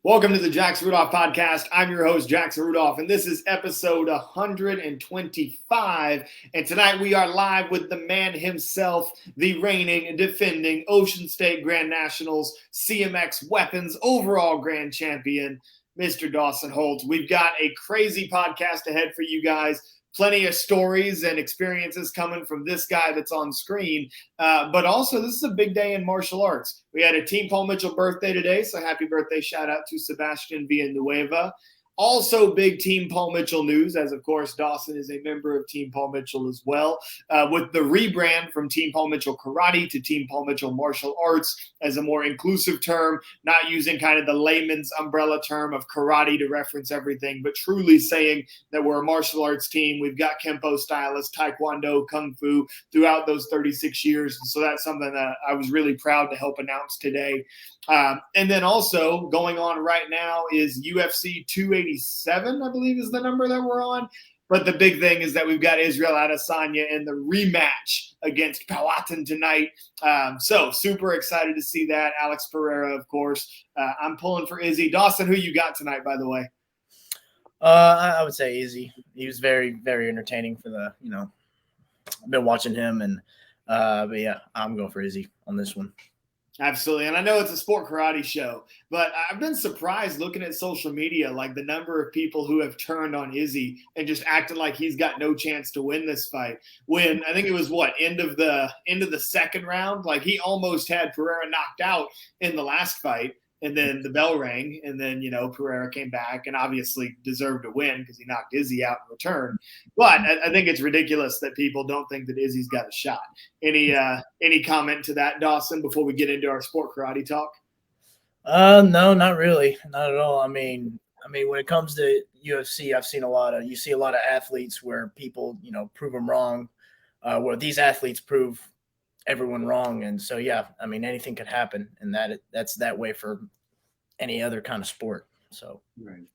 Welcome to the Jackson Rudolph Podcast. I'm your host, Jackson Rudolph, and this is episode 125. And tonight we are live with the man himself, the reigning, defending Ocean State Grand Nationals CMX Weapons overall grand champion, Mr. Dawson Holt. We've got a crazy podcast ahead for you guys. Plenty of stories and experiences coming from this guy that's on screen. But also, this is a big day in martial arts. We had a Team Paul Mitchell birthday today, so happy birthday shout out to Sebastian Villanueva. Also, big Team Paul Mitchell news, as of course Dawson is a member of Team Paul Mitchell as well, with the rebrand from Team Paul Mitchell Karate to Team Paul Mitchell Martial Arts as a more inclusive term, not using kind of the layman's umbrella term of karate to reference everything, but truly saying that we're a martial arts team. We've got Kempo stylists, Taekwondo, Kung Fu throughout those 36 years. So that's something that I was really proud to help announce today. And then also going on right now is UFC 287, I believe is the number that we're on. But the big thing is that we've got Israel Adesanya in the rematch against Powhatan tonight. So super excited to see that. Alex Pereira, of course. I'm pulling for Izzy. Dawson, who you got tonight, by the way? I would say Izzy. He was very, very entertaining for the, I've been watching him but yeah, I'm going for Izzy on this one. Absolutely. And I know it's a sport karate show, but I've been surprised looking at social media, like the number of people who have turned on Izzy and just acting like he's got no chance to win this fight. When I think it was end of the second round, like he almost had Pereira knocked out in the last fight. And then the bell rang, and then, Pereira came back and obviously deserved to win because he knocked Izzy out in return. But I think it's ridiculous that people don't think that Izzy's got a shot. Any comment to that, Dawson, before we get into our sport karate talk? No, not really. Not at all. I mean, when it comes to UFC, you see a lot of athletes where people, prove them wrong, where these athletes prove everyone wrong. And so, yeah, I mean, anything could happen, and that's that way for any other kind of sport. So, right.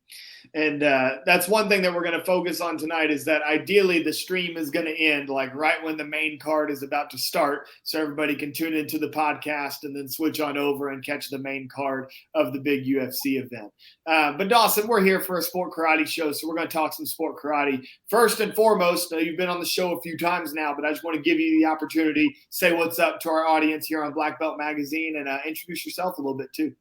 And that's one thing that we're going to focus on tonight is that ideally the stream is going to end like right when the main card is about to start. So everybody can tune into the podcast and then switch on over and catch the main card of the big UFC event. But Dawson, we're here for a sport karate show. So we're going to talk some sport karate. First and foremost, you've been on the show a few times now, but I just want to give you the opportunity, say what's up to our audience here on Black Belt Magazine and introduce yourself a little bit too.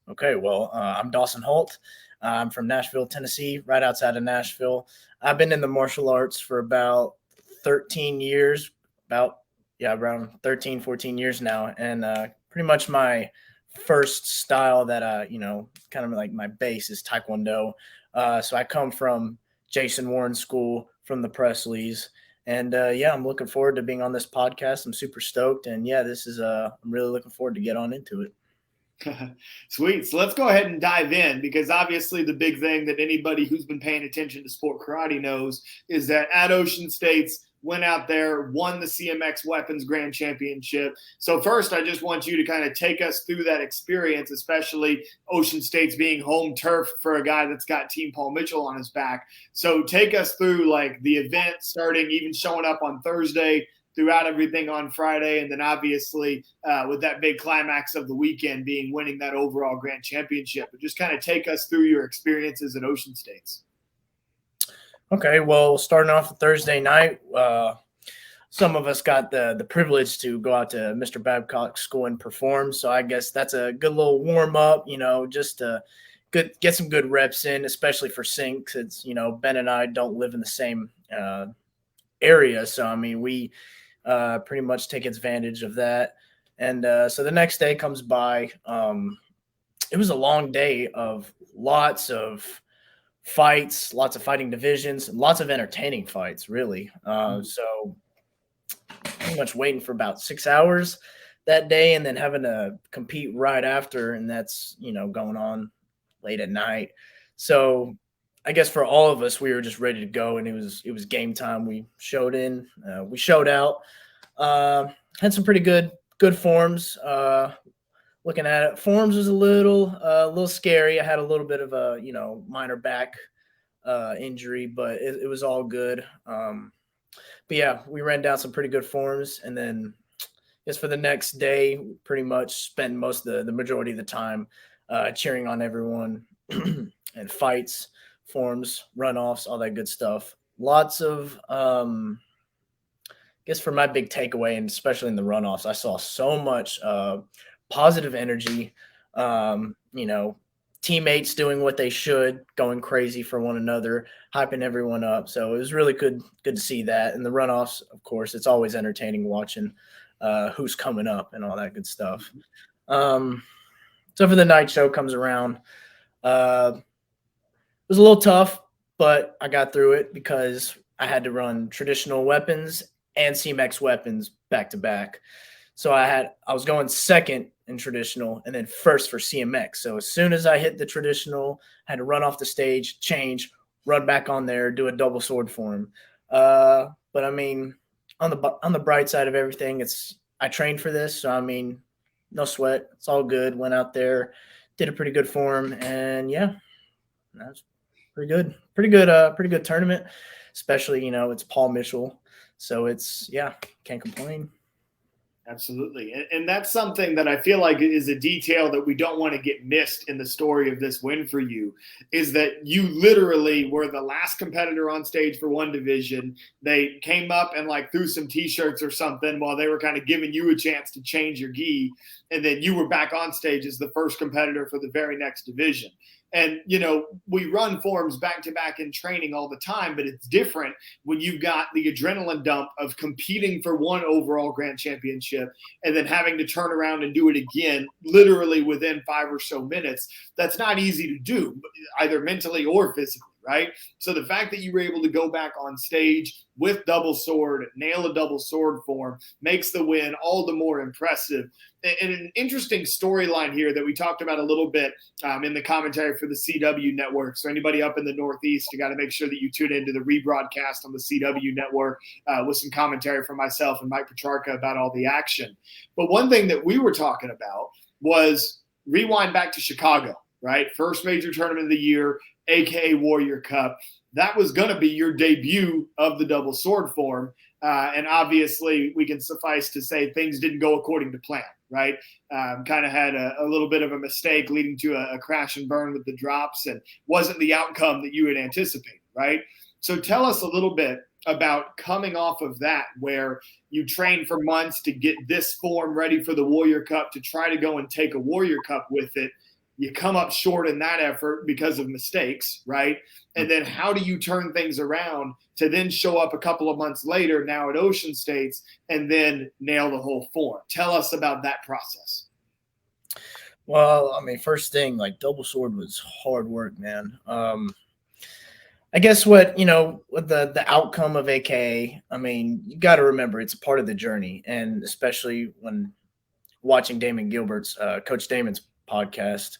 Okay, well, I'm Dawson Holt. I'm from Nashville, Tennessee, right outside of Nashville. I've been in the martial arts for about 13 years, around 13, 14 years now. And pretty much my first style that, kind of like my base is Taekwondo. So I come from Jason Warren's school, from the Presleys. And, I'm looking forward to being on this podcast. I'm super stoked. And, yeah, I'm really looking forward to get on into it. Sweet. So let's go ahead and dive in, because obviously the big thing that anybody who's been paying attention to sport karate knows is that at Ocean State's went out there, won the CMX Weapons Grand Championship. So first, I just want you to kind of take us through that experience, especially Ocean State's being home turf for a guy that's got Team Paul Mitchell on his back. So take us through like the event starting, even showing up on Thursday, throughout everything on Friday, and then obviously with that big climax of the weekend being winning that overall grand championship. But just kind of take us through your experiences at Ocean State's. Okay, well, starting off Thursday night, some of us got the privilege to go out to Mr. Babcock's school and perform. So I guess that's a good little warm-up, just to get some good reps in, especially for Sync, since, Ben and I don't live in the same area. So, I mean, we pretty much take advantage of that. And so the next day comes by. It was a long day of lots of fights, lots of fighting divisions, and lots of entertaining fights, really. So pretty much waiting for about 6 hours that day and then having to compete right after. And that's, going on late at night. So I guess for all of us, we were just ready to go, and it was game time. We showed in, we showed out, had some pretty good forms. Looking at it, forms was a little scary. I had a little bit of a minor back injury, but it was all good. But yeah, we ran down some pretty good forms, and then just for the next day, pretty much spent most of the majority of the time cheering on everyone and fights, forms, runoffs, all that good stuff. Lots of, I guess for my big takeaway, and especially in the runoffs, I saw so much positive energy. You know, teammates doing what they should, going crazy for one another, hyping everyone up. So it was really good to see that. And the runoffs, of course, it's always entertaining watching who's coming up and all that good stuff. So for the night show comes around, it was a little tough, but I got through it because I had to run traditional weapons and CMX weapons back to back. So I was going second in traditional and then first for CMX. So as soon as I hit the traditional, I had to run off the stage, change, run back on there, do a double sword form. But I mean, on the bright side of everything, I trained for this, so I mean, no sweat. It's all good. Went out there, did a pretty good form, and yeah, that's pretty good. Pretty good tournament. Especially, it's Paul Mitchell, so can't complain. Absolutely. And that's something that I feel like is a detail that we don't want to get missed in the story of this win for you, is that you literally were the last competitor on stage for one division. They came up and threw some T-shirts or something while they were kind of giving you a chance to change your gi. And then you were back on stage as the first competitor for the very next division. And, we run forms back to back in training all the time, but it's different when you've got the adrenaline dump of competing for one overall grand championship and then having to turn around and do it again, literally within 5 or so minutes. That's not easy to do, either mentally or physically, right? So the fact that you were able to go back on stage with double sword, nail a double sword form, makes the win all the more impressive. And an interesting storyline here that we talked about a little bit in the commentary for the CW network. So anybody up in the Northeast, you got to make sure that you tune into the rebroadcast on the CW network with some commentary from myself and Mike Petrarca about all the action. But one thing that we were talking about was rewind back to Chicago, right? First major tournament of the year, aka Warrior Cup. That was going to be your debut of the double sword form. And obviously, we can suffice to say things didn't go according to plan, right? Kind of had a little bit of a mistake leading to a crash and burn with the drops and wasn't the outcome that you had anticipated, right? So tell us a little bit about coming off of that, where you trained for months to get this form ready for the Warrior Cup to try to go and take a Warrior Cup with it. You come up short in that effort because of mistakes, right? And then how do you turn things around to then show up a couple of months later now at Ocean States and then nail the whole form? Tell us about that process. Well, I mean, first thing, double sword was hard work, man. I guess with the outcome of AKA, I mean, you got to remember it's a part of the journey, and especially when watching Damon Gilbert's, Coach Damon's podcast,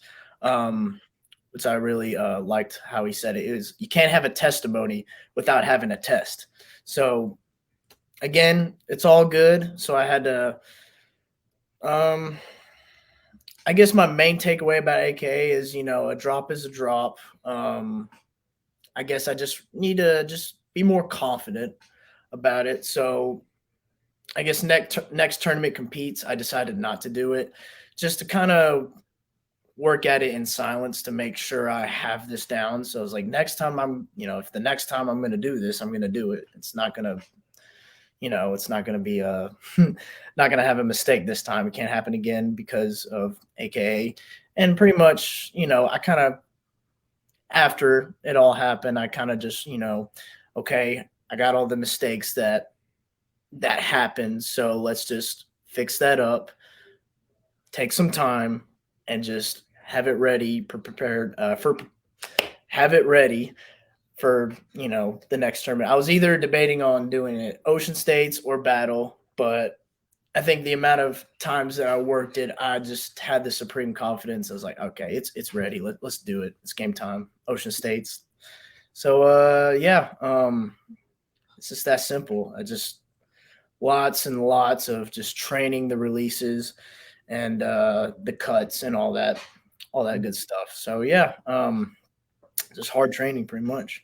which I really liked how he said it, is you can't have a testimony without having a test. So again, it's all good. So I had to, I guess my main takeaway about AKA is, a drop is a drop. I guess I just need to just be more confident about it. So I guess next tournament competes, I decided not to do it, just to kind of work at it in silence to make sure I have this down. So I was like, next time if the next time I'm going to do this, I'm going to do it. It's not going to, it's not going to be not going to have a mistake this time. It can't happen again because of AKA. And pretty much, I kind of, after it all happened, I kind of just, okay, I got all the mistakes that happened. So let's just fix that up, take some time, and just have it ready, have it ready for, the next tournament. I was either debating on doing it Ocean States or Battle, but I think the amount of times that I worked it, I just had the supreme confidence. I was like, okay, it's ready. Let's do it. It's game time. Ocean States. So, it's just that simple. Lots and lots of just training the releases and the cuts and all that good stuff. So just hard training pretty much.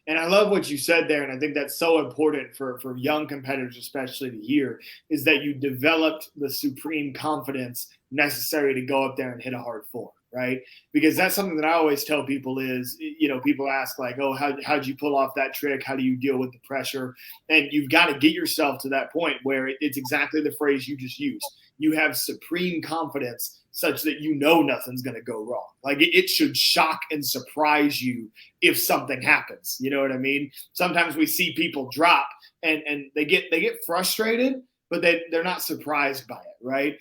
And I love what you said there, and I think that's so important for young competitors especially to hear, is that you developed the supreme confidence necessary to go up there and hit a hard form, right? Because that's something that I always tell people is, people ask like, oh, how'd you pull off that trick? How do you deal with the pressure? And you've got to get yourself to that point where it's exactly the phrase you just used. You have supreme confidence such that nothing's going to go wrong. Like it should shock and surprise you if something happens. You know what I mean? Sometimes we see people drop and they get frustrated, but they're not surprised by it, right?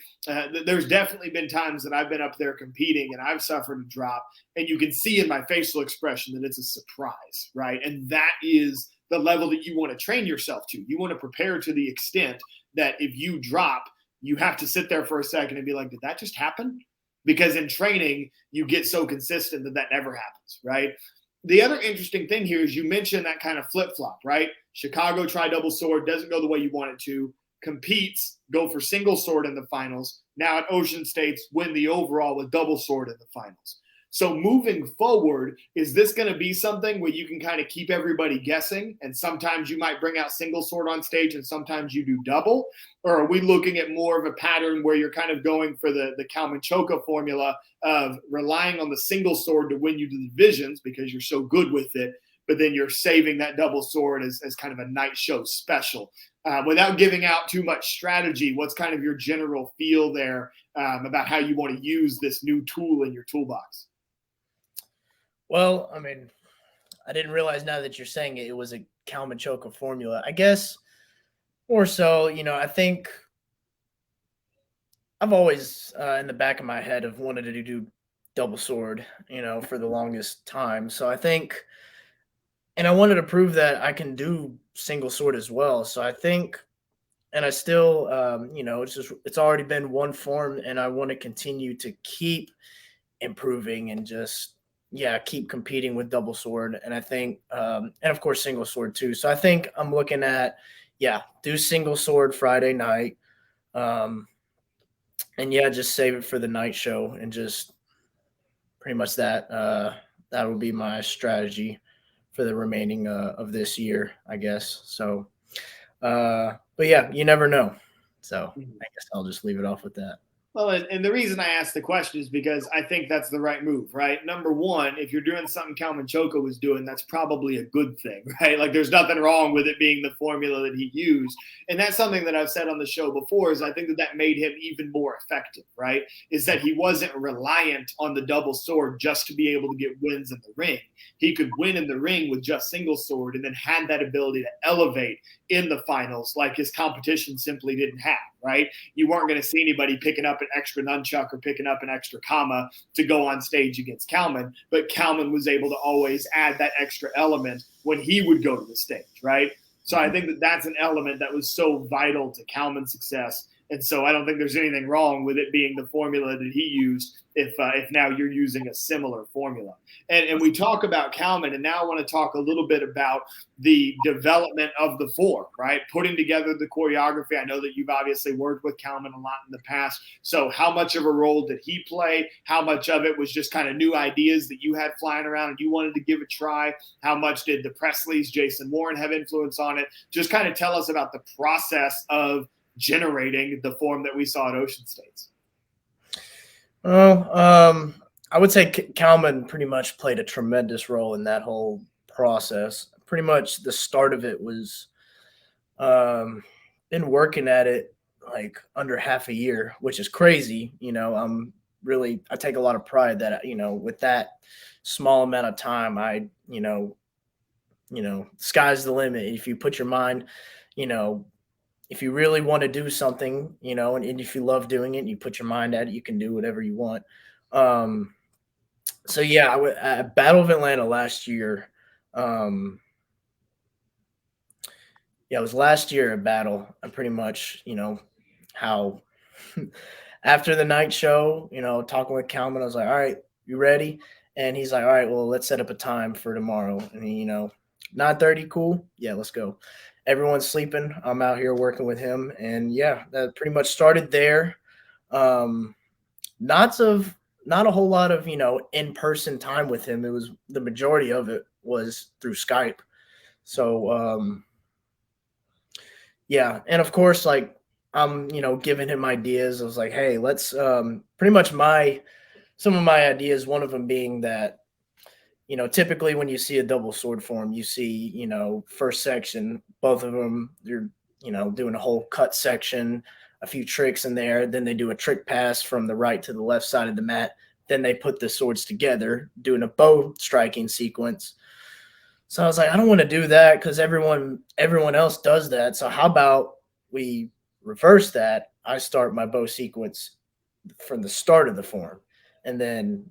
There's definitely been times that I've been up there competing and I've suffered a drop, and you can see in my facial expression that it's a surprise, right? And that is the level that you want to train yourself to. You want to prepare to the extent that if you drop, you have to sit there for a second and be like, did that just happen? Because in training, you get so consistent that never happens, right? The other interesting thing here is you mentioned that kind of flip-flop, right? Chicago try double sword, doesn't go the way you want it to, competes, go for single sword in the finals. Now at Ocean States, win the overall with double sword in the finals. So moving forward, is this going to be something where you can kind of keep everybody guessing? And sometimes you might bring out single sword on stage and sometimes you do double? Or are we looking at more of a pattern where you're kind of going for the Kalmanchoka formula of relying on the single sword to win you the divisions because you're so good with it, but then you're saving that double sword as kind of a night show special? Without giving out too much strategy, what's kind of your general feel there about how you want to use this new tool in your toolbox? Well, I mean, I didn't realize now that you're saying it was a Kalmanchoka formula. I guess more so, I think I've always in the back of my head have wanted to do double sword, for the longest time. So I think, and I wanted to prove that I can do single sword as well. So I think, and I still, it's already been one form, and I want to continue to keep improving and just, keep competing with double sword. And I think, and of course, single sword too. So I think I'm looking at, do single sword Friday night. And just save it for the night show, and just pretty much that will be my strategy for the remaining of this year, I guess. So, but you never know. So I guess I'll just leave it off with that. Well, and the reason I asked the question is because I think that's the right move, right? Number one, if you're doing something Kalmanchoka was doing, that's probably a good thing, right? Like there's nothing wrong with it being the formula that he used. And that's something that I've said on the show before, is I think that made him even more effective, right? Is that he wasn't reliant on the double sword just to be able to get wins in the ring. He could win in the ring with just single sword and then had that ability to elevate in the finals like his competition simply didn't have, right? You weren't going to see anybody picking up an extra nunchuck or picking up an extra kama to go on stage against Kalman, but Kalman was able to always add that extra element when he would go to the stage, right? So I think that's an element that was so vital to Kalman's success. And so I don't think there's anything wrong with it being the formula that he used if now you're using a similar formula. And we talk about Kalman, and now I want to talk a little bit about the development of the form, right? Putting together the choreography. I know that you've obviously worked with Kalman a lot in the past. So how much of a role did he play? How much of it was just kind of new ideas that you had flying around and you wanted to give a try? How much did the Presleys, Jason Warren, have influence on it? Just kind of tell us about the process of generating the form that we saw at Ocean States. Well, I would say Kalman pretty much played a tremendous role in that whole process. Pretty much the start of it was been working at it like under half a year, which is crazy. I take a lot of pride that, with that small amount of time, sky's the limit. If you put your mind, if you really want to do something, and if you love doing it and you put your mind at it, you can do whatever you want. At Battle of Atlanta last year. It was last year at Battle. I pretty much, how after the night show, talking with Kalman, I was like, all right, you ready? And he's like, all right, well, let's set up a time for tomorrow. And 9:30, cool. Yeah, let's go. Everyone's sleeping. I'm out here working with him. And that pretty much started there. Not a whole lot of, in-person time with him. It was the majority of it was through Skype. So, and of course, like I'm, giving him ideas. I was like, hey, let's pretty much some of my ideas, one of them being that, typically when you see a double sword form, you see, first section, both of them, they're, doing a whole cut section, a few tricks in there. Then they do a trick pass from the right to the left side of the mat. Then they put the swords together, doing a bow striking sequence. So I was like, I don't want to do that because everyone else does that. So how about we reverse that? I start my bow sequence from the start of the form, and then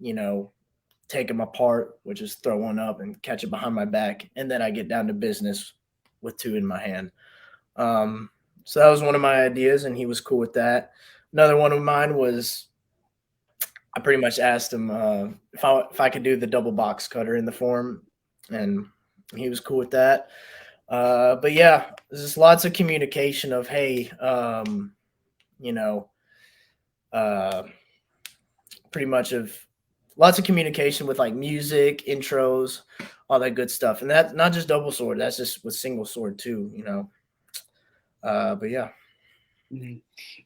take them apart, which is throw one up and catch it behind my back, and then I get down to business with two in my hand. So that was one of my ideas, and he was cool with that. Another one of mine was I pretty much asked him if I could do the double box cutter in the form, and he was cool with that. But yeah, there's just lots of communication of, hey, pretty much of lots of communication with like music, intros, all that good stuff. And that's not just double sword, that's just with single sword too, but yeah. Mm-hmm.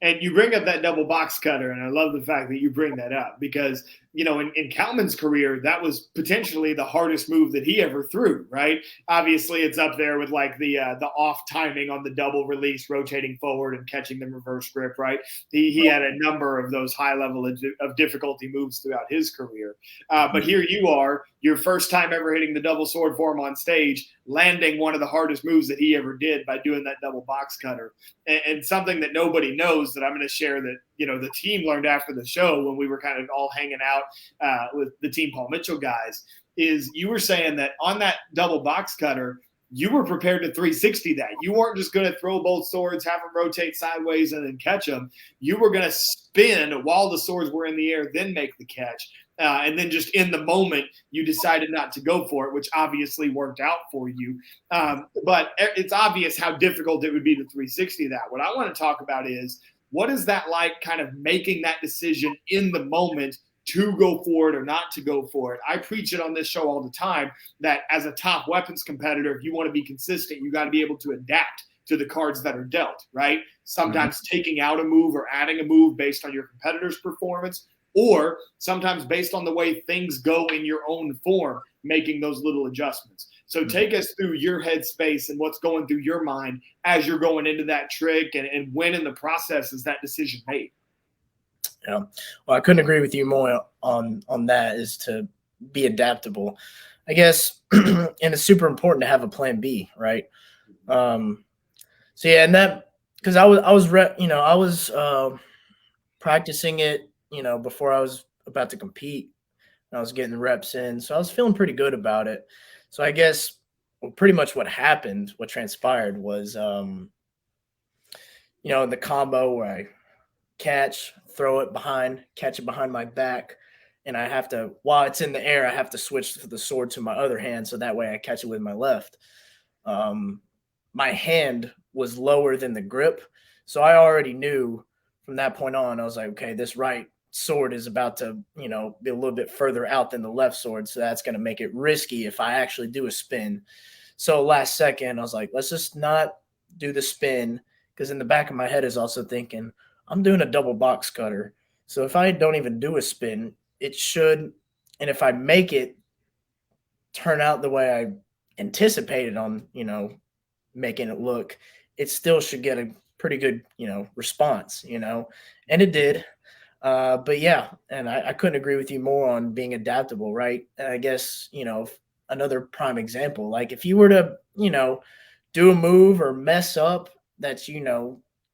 And you bring up that double box cutter, and I love the fact that you bring that up because, in Kalman's career, that was potentially the hardest move that he ever threw, right? Obviously, it's up there with like the off timing on the double release, rotating forward and catching the reverse grip, right? He had a number of those high level of difficulty moves throughout his career. But here you are, your first time ever hitting the double sword form on stage, landing one of the hardest moves that he ever did by doing that double box cutter. And something that nobody knows that I'm going to share that, the team learned after the show when we were kind of all hanging out with the Team Paul Mitchell guys is you were saying that on that double box cutter, you were prepared to 360 that. You weren't just going to throw both swords, have them rotate sideways, and then catch them. You were going to spin while the swords were in the air, then make the catch. And then just in the moment, you decided not to go for it, which obviously worked out for you. But it's obvious how difficult it would be to 360 that. What I want to talk about is what is that like kind of making that decision in the moment to go for it or not to go for it. I preach it on this show all the time that as a top weapons competitor, if you want to be consistent, you got to be able to adapt to the cards that are dealt, right? Sometimes taking out a move or adding a move based on your competitor's performance, or sometimes based on the way things go in your own form, making those little adjustments. So take us through your headspace and what's going through your mind as you're going into that trick and when in the process is that decision made? Yeah. Well, I couldn't agree with you more on that is to be adaptable. I guess, and it's super important to have a plan B, right? So yeah, and that because I was practicing it, before I was about to compete. I was getting the reps in, so I was feeling pretty good about it. So I guess pretty much what transpired was, the combo where I catch, throw it behind, catch it behind my back, and I have to, while it's in the air, I have to switch the sword to my other hand so that way I catch it with my left. My hand was lower than the grip, so I already knew from that point on, I was like, okay, this right sword is about to, be a little bit further out than the left sword, so that's going to make it risky if I actually do a spin. So last second, I was like, let's just not do the spin, because in the back of my head is also thinking, I'm doing a double box cutter. So if I don't even do a spin, it should, and if I make it turn out the way I anticipated on, making it look, it still should get a pretty good, response, and it did. But yeah, and I couldn't agree with you more on being adaptable, right? And I guess, another prime example, like if you were to, do a move or mess up that,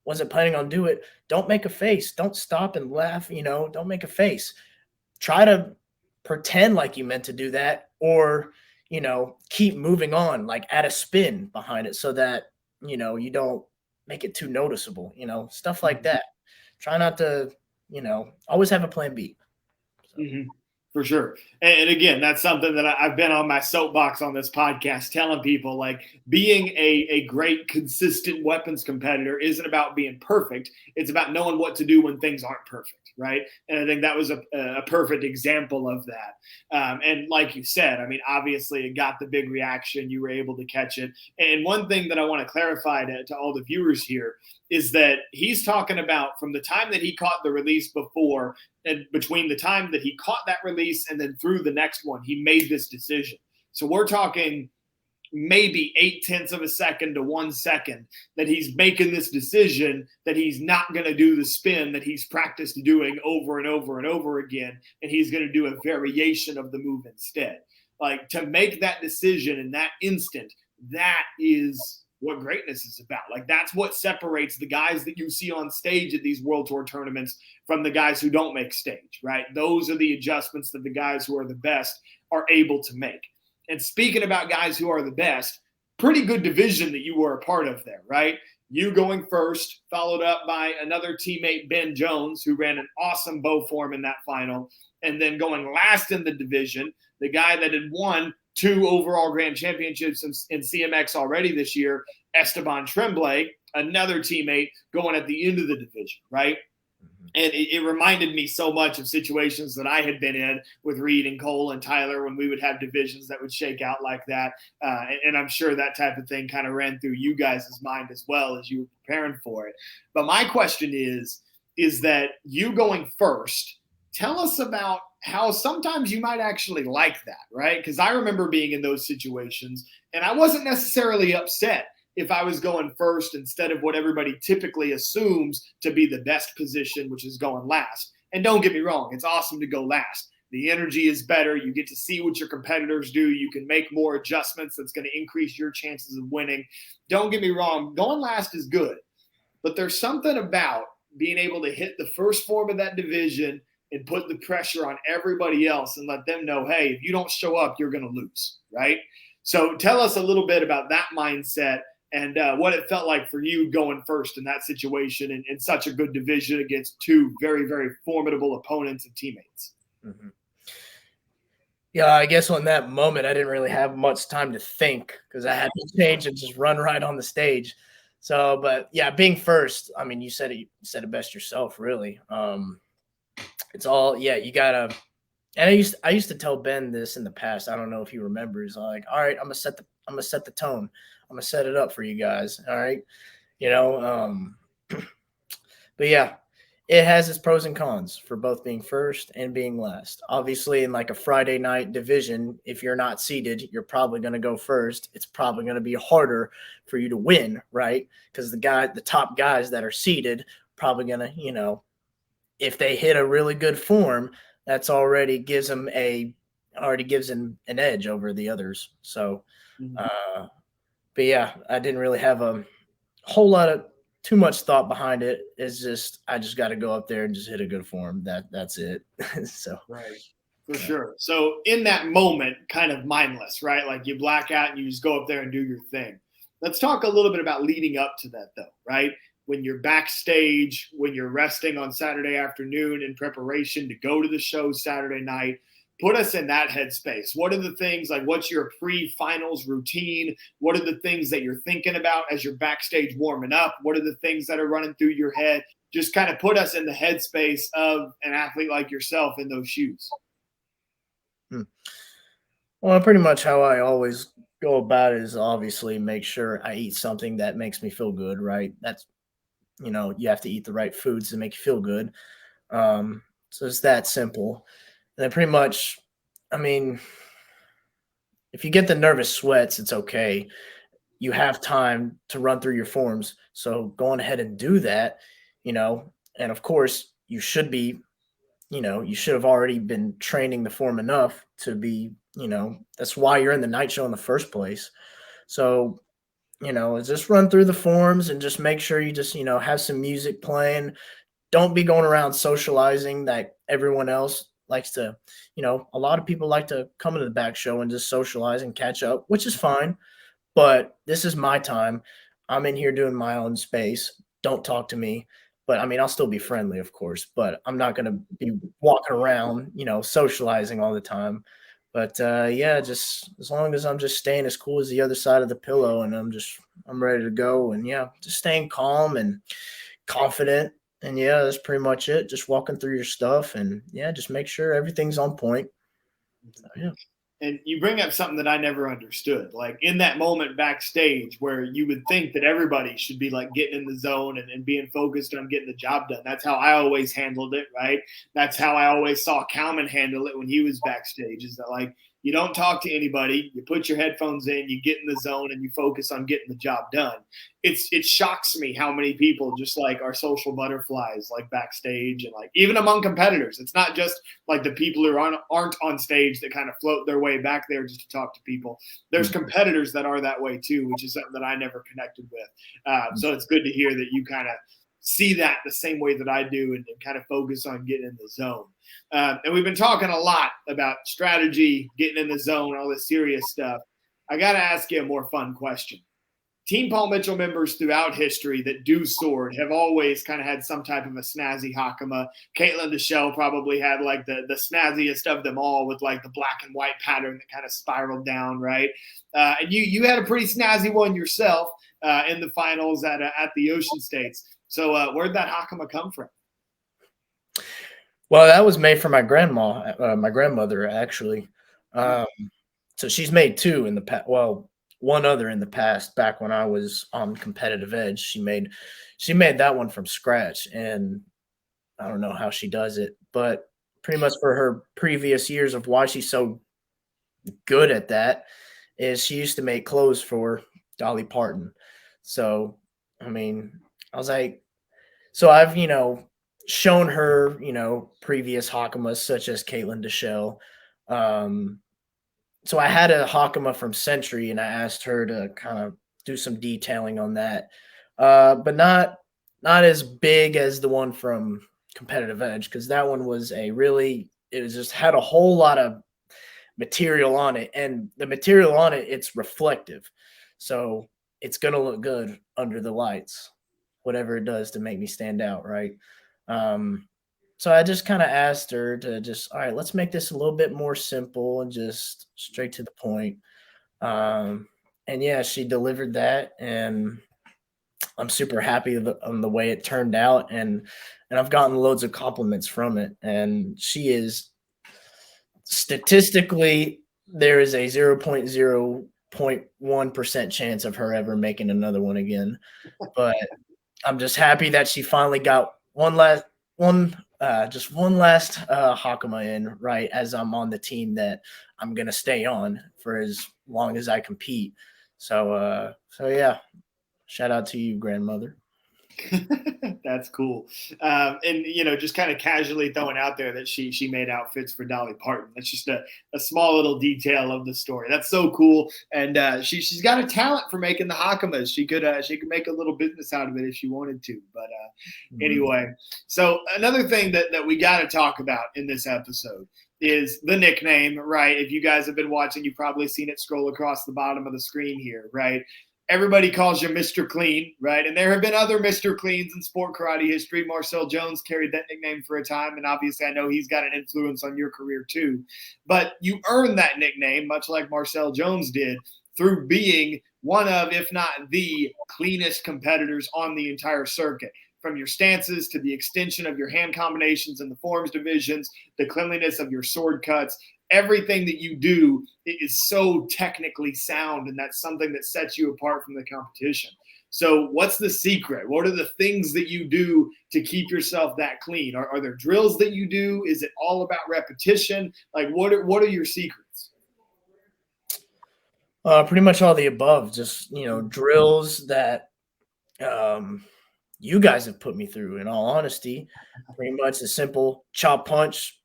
wasn't planning on do it, don't make a face. Don't stop and laugh, don't make a face. Try to pretend like you meant to do that, or, keep moving on, like add a spin behind it so that, you don't make it too noticeable, stuff like that. Try not to, always have a plan B. So. Mm-hmm. For sure. And again, that's something that I've been on my soapbox on this podcast telling people, like, being a great, consistent weapons competitor isn't about being perfect. It's about knowing what to do when things aren't perfect, right? And I think that was a perfect example of that. And like you said, I mean, obviously it got the big reaction. You were able to catch it. And one thing that I want to clarify to all the viewers here is that he's talking about from the time that he caught the release before, and between the time that he caught that release and then through the next one, he made this decision. So we're talking maybe 0.8 of a second to 1 second that he's making this decision that he's not going to do the spin that he's practiced doing over and over and over again, and he's going to do a variation of the move instead. Like, to make that decision in that instant, that is what greatness is about. Like, that's what separates the guys that you see on stage at these World Tour tournaments from the guys who don't make stage, right? Those are the adjustments that the guys who are the best are able to make. And speaking about guys who are the best, pretty good division that you were a part of there, right? You going first, followed up by another teammate, Ben Jones, who ran an awesome bow form in that final. And then going last in the division, the guy that had won 2 overall grand championships in CMX already this year, Esteban Tremblay, another teammate going at the end of the division, right? And it reminded me so much of situations that I had been in with Reed and Cole and Tyler when we would have divisions that would shake out like that. And I'm sure that type of thing kind of ran through you guys' mind as well as you were preparing for it. But my question is that you going first, tell us about how sometimes you might actually like that, right? Because I remember being in those situations and I wasn't necessarily upset if I was going first instead of what everybody typically assumes to be the best position, which is going last. And don't get me wrong, it's awesome to go last. The energy is better. You get to see what your competitors do. You can make more adjustments that's going to increase your chances of winning. Don't get me wrong, going last is good. But there's something about being able to hit the first form of that division and put the pressure on everybody else and let them know, hey, if you don't show up, you're going to lose, right? So tell us a little bit about that mindset and what it felt like for you going first in that situation in such a good division against 2 very, very formidable opponents and teammates. Mm-hmm. Yeah, I guess on that moment, I didn't really have much time to think because I had to change and just run right on the stage. So, but yeah, being first, I mean, you said it best yourself, really. It's all, yeah, you gotta. And I used to tell Ben this in the past. I don't know if he remembers. Like, all right, I'm gonna set the tone. I'm gonna set it up for you guys. All right, but yeah, it has its pros and cons for both being first and being last. Obviously, in like a Friday night division, if you're not seeded, you're probably gonna go first. It's probably gonna be harder for you to win, right? Because the top guys that are seeded, probably gonna, if they hit a really good form, that's already gives them an edge over the others. So, but yeah, I didn't really have a whole lot of too much thought behind it. It's just I just got to go up there and just hit a good form. That's it. So right, for sure. So in that moment, kind of mindless, right? Like you black out and you just go up there and do your thing. Let's talk a little bit about leading up to that, though, right? When you're backstage, when you're resting on Saturday afternoon in preparation to go to the show Saturday night, put us in that headspace. What are the things, like what's your pre-finals routine? What are the things that you're thinking about as you're backstage warming up? What are the things that are running through your head? Just kind of put us in the headspace of an athlete like yourself in those shoes. Well, pretty much how I always go about it is obviously make sure I eat something that makes me feel good, right? That's, you have to eat the right foods to make you feel good. So it's that simple. And then pretty much, I mean, if you get the nervous sweats, it's okay. You have time to run through your forms. So going ahead and do that, and of course you should be, you should have already been training the form enough to be, that's why you're in the night show in the first place. So, just run through the forms and just make sure you just, have some music playing. Don't be going around socializing that everyone else likes to, a lot of people like to come into the back show and just socialize and catch up, which is fine. But this is my time. I'm in here doing my own space. Don't talk to me. But I mean, I'll still be friendly, of course, but I'm not going to be walking around, socializing all the time. But yeah, just as long as I'm just staying as cool as the other side of the pillow and I'm ready to go. And yeah, just staying calm and confident. And yeah, that's pretty much it. Just walking through your stuff and yeah, just make sure everything's on point. So, yeah. And you bring up something that I never understood. Like in that moment backstage where you would think that everybody should be like getting in the zone and being focused on getting the job done. That's how I always handled it, right? That's how I always saw Kalman handle it when he was backstage, is that like you don't talk to anybody, you put your headphones in, you get in the zone and you focus on getting the job done. It shocks me how many people just like are social butterflies like backstage and like even among competitors. It's not just like the people who aren't on stage that kind of float their way back there just to talk to people. There's competitors that are that way too, which is something that I never connected with. So it's good to hear that you kind of see that the same way that I do and kind of focus on getting in the zone. And we've been talking a lot about strategy, getting in the zone, all this serious stuff. I got to ask you a more fun question. Team Paul Mitchell members throughout history that do sword have always kind of had some type of a snazzy hakama. Caitlin Deshelle probably had like the snazziest of them all with like the black and white pattern that kind of spiraled down, right? And you had a pretty snazzy one yourself in the finals at the Ocean States. So where'd that hakama come from? Well, that was made for my grandmother, actually. So she's made two in the past. Well, one other in the past, back when I was on Competitive Edge. She made that one from scratch, and I don't know how she does it, but pretty much for her previous years of why she's so good at that is she used to make clothes for Dolly Parton. So, I mean, I was like, so I've, shown her, previous hakamas such as Caitlin Deshelle. So I had a hakama from Century, and I asked her to kind of do some detailing on that, but not as big as the one from Competitive Edge, because that one was just had a whole lot of material on it, and the material on it, it's reflective, so it's gonna look good under the lights, whatever it does to make me stand out, right? So I just kind of asked her to just, all right, let's make this a little bit more simple and just straight to the point. And yeah, she delivered that, and I'm super happy on the way it turned out, and I've gotten loads of compliments from it. And she is statistically, there is a 0.1% chance of her ever making another one again. But I'm just happy that she finally got one last hakama in, right, as I'm on the team that I'm gonna stay on for as long as I compete. So yeah, shout out to you, grandmother. That's cool. And just kind of casually throwing out there that she made outfits for Dolly Parton. That's just a small little detail of the story. That's so cool. And she's got a talent for making the hakamas. She could make a little business out of it if she wanted to. But anyway, so another thing that we got to talk about in this episode is the nickname, right? If you guys have been watching, you've probably seen it scroll across the bottom of the screen here, right? Everybody calls you Mr. Clean, right? And there have been other Mr. Cleans in sport karate history. Marcel Jones carried that nickname for a time, and obviously I know he's got an influence on your career too. But you earned that nickname, much like Marcel Jones did, through being one of, if not the cleanest competitors on the entire circuit. From your stances to the extension of your hand combinations in the forms divisions, the cleanliness of your sword cuts, everything that you do is so technically sound, and that's something that sets you apart from the competition. So what's the secret? What are the things that you do to keep yourself that clean? Are there drills that you do? Is it all about repetition? Like what are your secrets? Pretty much all the above. Just drills that you guys have put me through. In all honesty, pretty much a simple chop punch,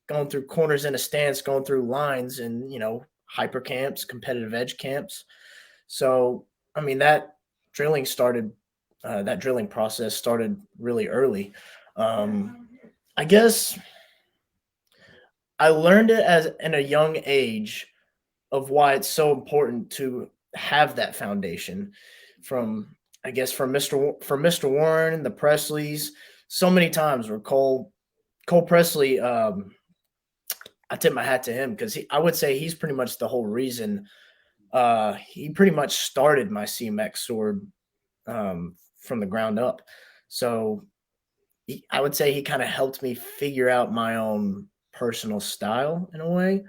going through corners in a stance, going through lines, and hyper camps, competitive edge camps. So I mean that drilling process started really early. I guess I learned it as in a young age of why it's so important to have that foundation from Mr. Warren, the Presleys, so many times where Cole Presley, I tip my hat to him because I would say he's pretty much the whole reason. He pretty much started my CMX sword from the ground up. So I would say he kind of helped me figure out my own personal style in a way.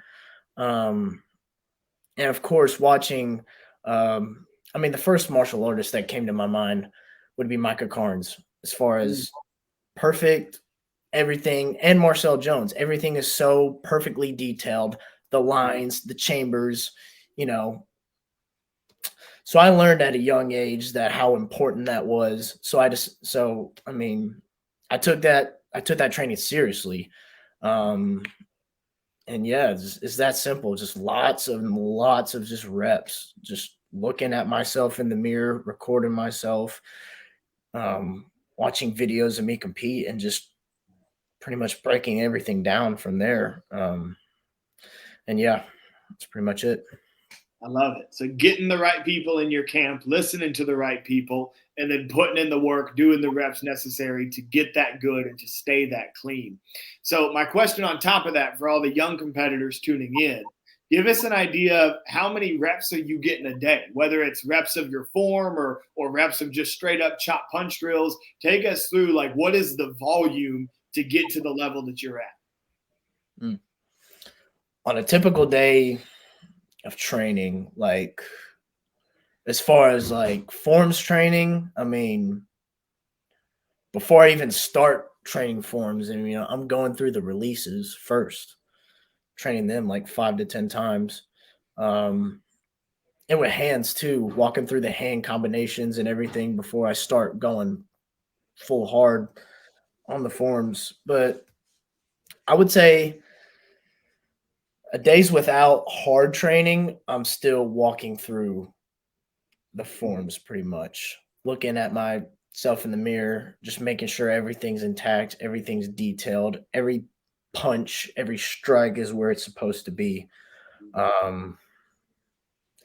And of course, watching, the first martial artist that came to my mind would be Micah Carnes, as far Mm. as perfect everything, and Marcel Jones. Everything is so perfectly detailed. The lines, the chambers, you know. So I learned at a young age that how important that was. I took that training seriously. Um, and yeah, it's that simple. Just lots and lots of just reps, just looking at myself in the mirror, recording myself, watching videos of me compete, and just pretty much breaking everything down from there. And yeah, that's pretty much it. I love it. So getting the right people in your camp, listening to the right people, and then putting in the work, doing the reps necessary to get that good and to stay that clean. So my question on top of that for all the young competitors tuning in, give us an idea of how many reps are you getting a day, whether it's reps of your form or reps of just straight up chop punch drills. Take us through like what is the volume to get to the level that you're at? Mm. On a typical day of training, like as far as like forms training, before I even start training forms, and I'm going through the releases first, training them like 5 to 10 times. Um, and with hands too, walking through the hand combinations and everything before I start going full hard on the forms. But I would say a days without hard training, I'm still walking through the forms pretty much, looking at myself in the mirror, just making sure everything's intact, everything's detailed, every punch, every strike is where it's supposed to be. Um,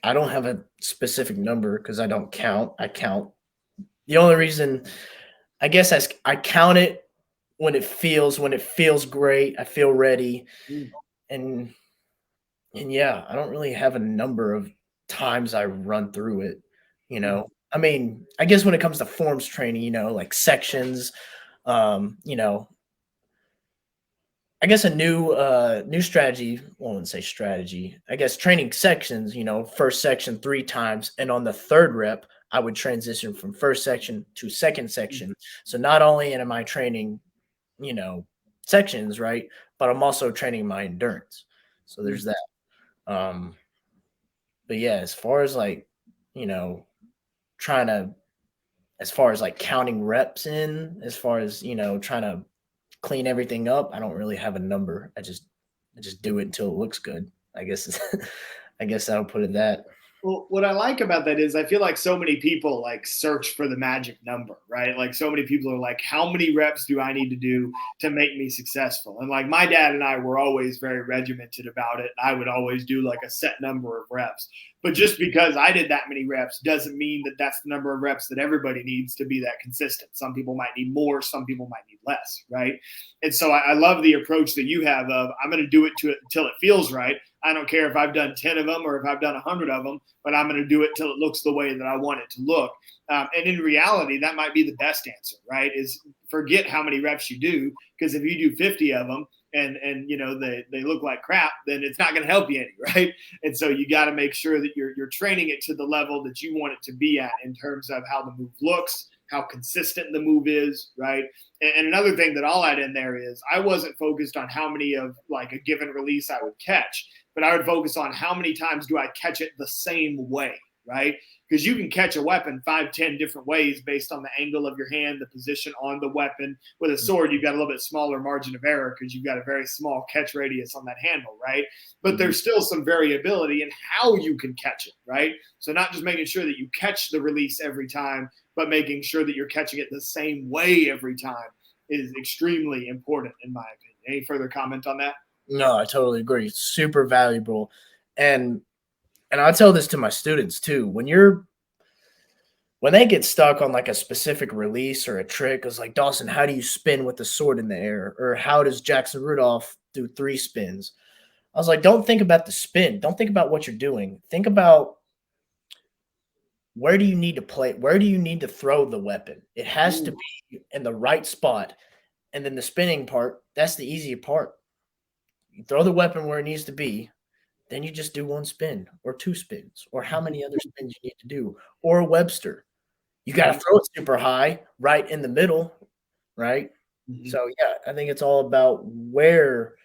I don't have a specific number because I don't count. I count. The only reason, I guess, I count it when it feels great. I feel ready, Mm. and yeah, I don't really have a number of times I run through it. You know, I guess when it comes to forms training, like sections, you know, I guess a new strategy, well, I wouldn't say strategy. I guess training sections, first section 3 times, and on the third rep, I would transition from first section to second section. So not only am I training, you know, sections, right, but I'm also training my endurance. So there's that. Um, but yeah, as far as like, you know, trying to, as far as like counting reps in, as far as, trying to clean everything up, I don't really have a number. I just do it until it looks good. I guess I guess I'll put it that. Well, what I like about that is I feel like so many people like search for the magic number, right? Like so many people are like, how many reps do I need to do to make me successful? And like my dad and I were always very regimented about it. I would always do like a set number of reps. But just because I did that many reps doesn't mean that that's the number of reps that everybody needs to be that consistent. Some people might need more, some people might need less, right? And so I love the approach that you have of I'm going to do it until it feels right. I don't care if I've done 10 of them or if I've done 100 of them, but I'm going to do it till it looks the way that I want it to look. And in reality, that might be the best answer, right? Is forget how many reps you do, because if you do 50 of them and they look like crap, then it's not going to help you any, right? And so you got to make sure that you're training it to the level that you want it to be at in terms of how the move looks, how consistent the move is, right? And another thing that I'll add in there is I wasn't focused on how many of like a given release I would catch, but I would focus on how many times do I catch it the same way, right? Because you can catch a weapon 5, 10 different ways based on the angle of your hand, the position on the weapon. With a sword, you've got a little bit smaller margin of error because you've got a very small catch radius on that handle, right? But there's still some variability in how you can catch it, right? So not just making sure that you catch the release every time, but making sure that you're catching it the same way every time is extremely important, in my opinion. Any further comment on that? No, I totally agree. Super valuable. And I tell this to my students too. When they get stuck on like a specific release or a trick, it's like, Dawson, how do you spin with the sword in the air? Or how does Jackson Rudolph do 3 spins? I was like, don't think about the spin. Don't think about what you're doing. Think about where do you need to play? Where do you need to throw the weapon? It has to be in the right spot. And then the spinning part, that's the easy part. You throw the weapon where it needs to be, then you just do one spin or two spins or how many other spins you need to do. Or Webster, you got to throw it super high right in the middle, right? Mm-hmm. So, yeah, I think it's all about where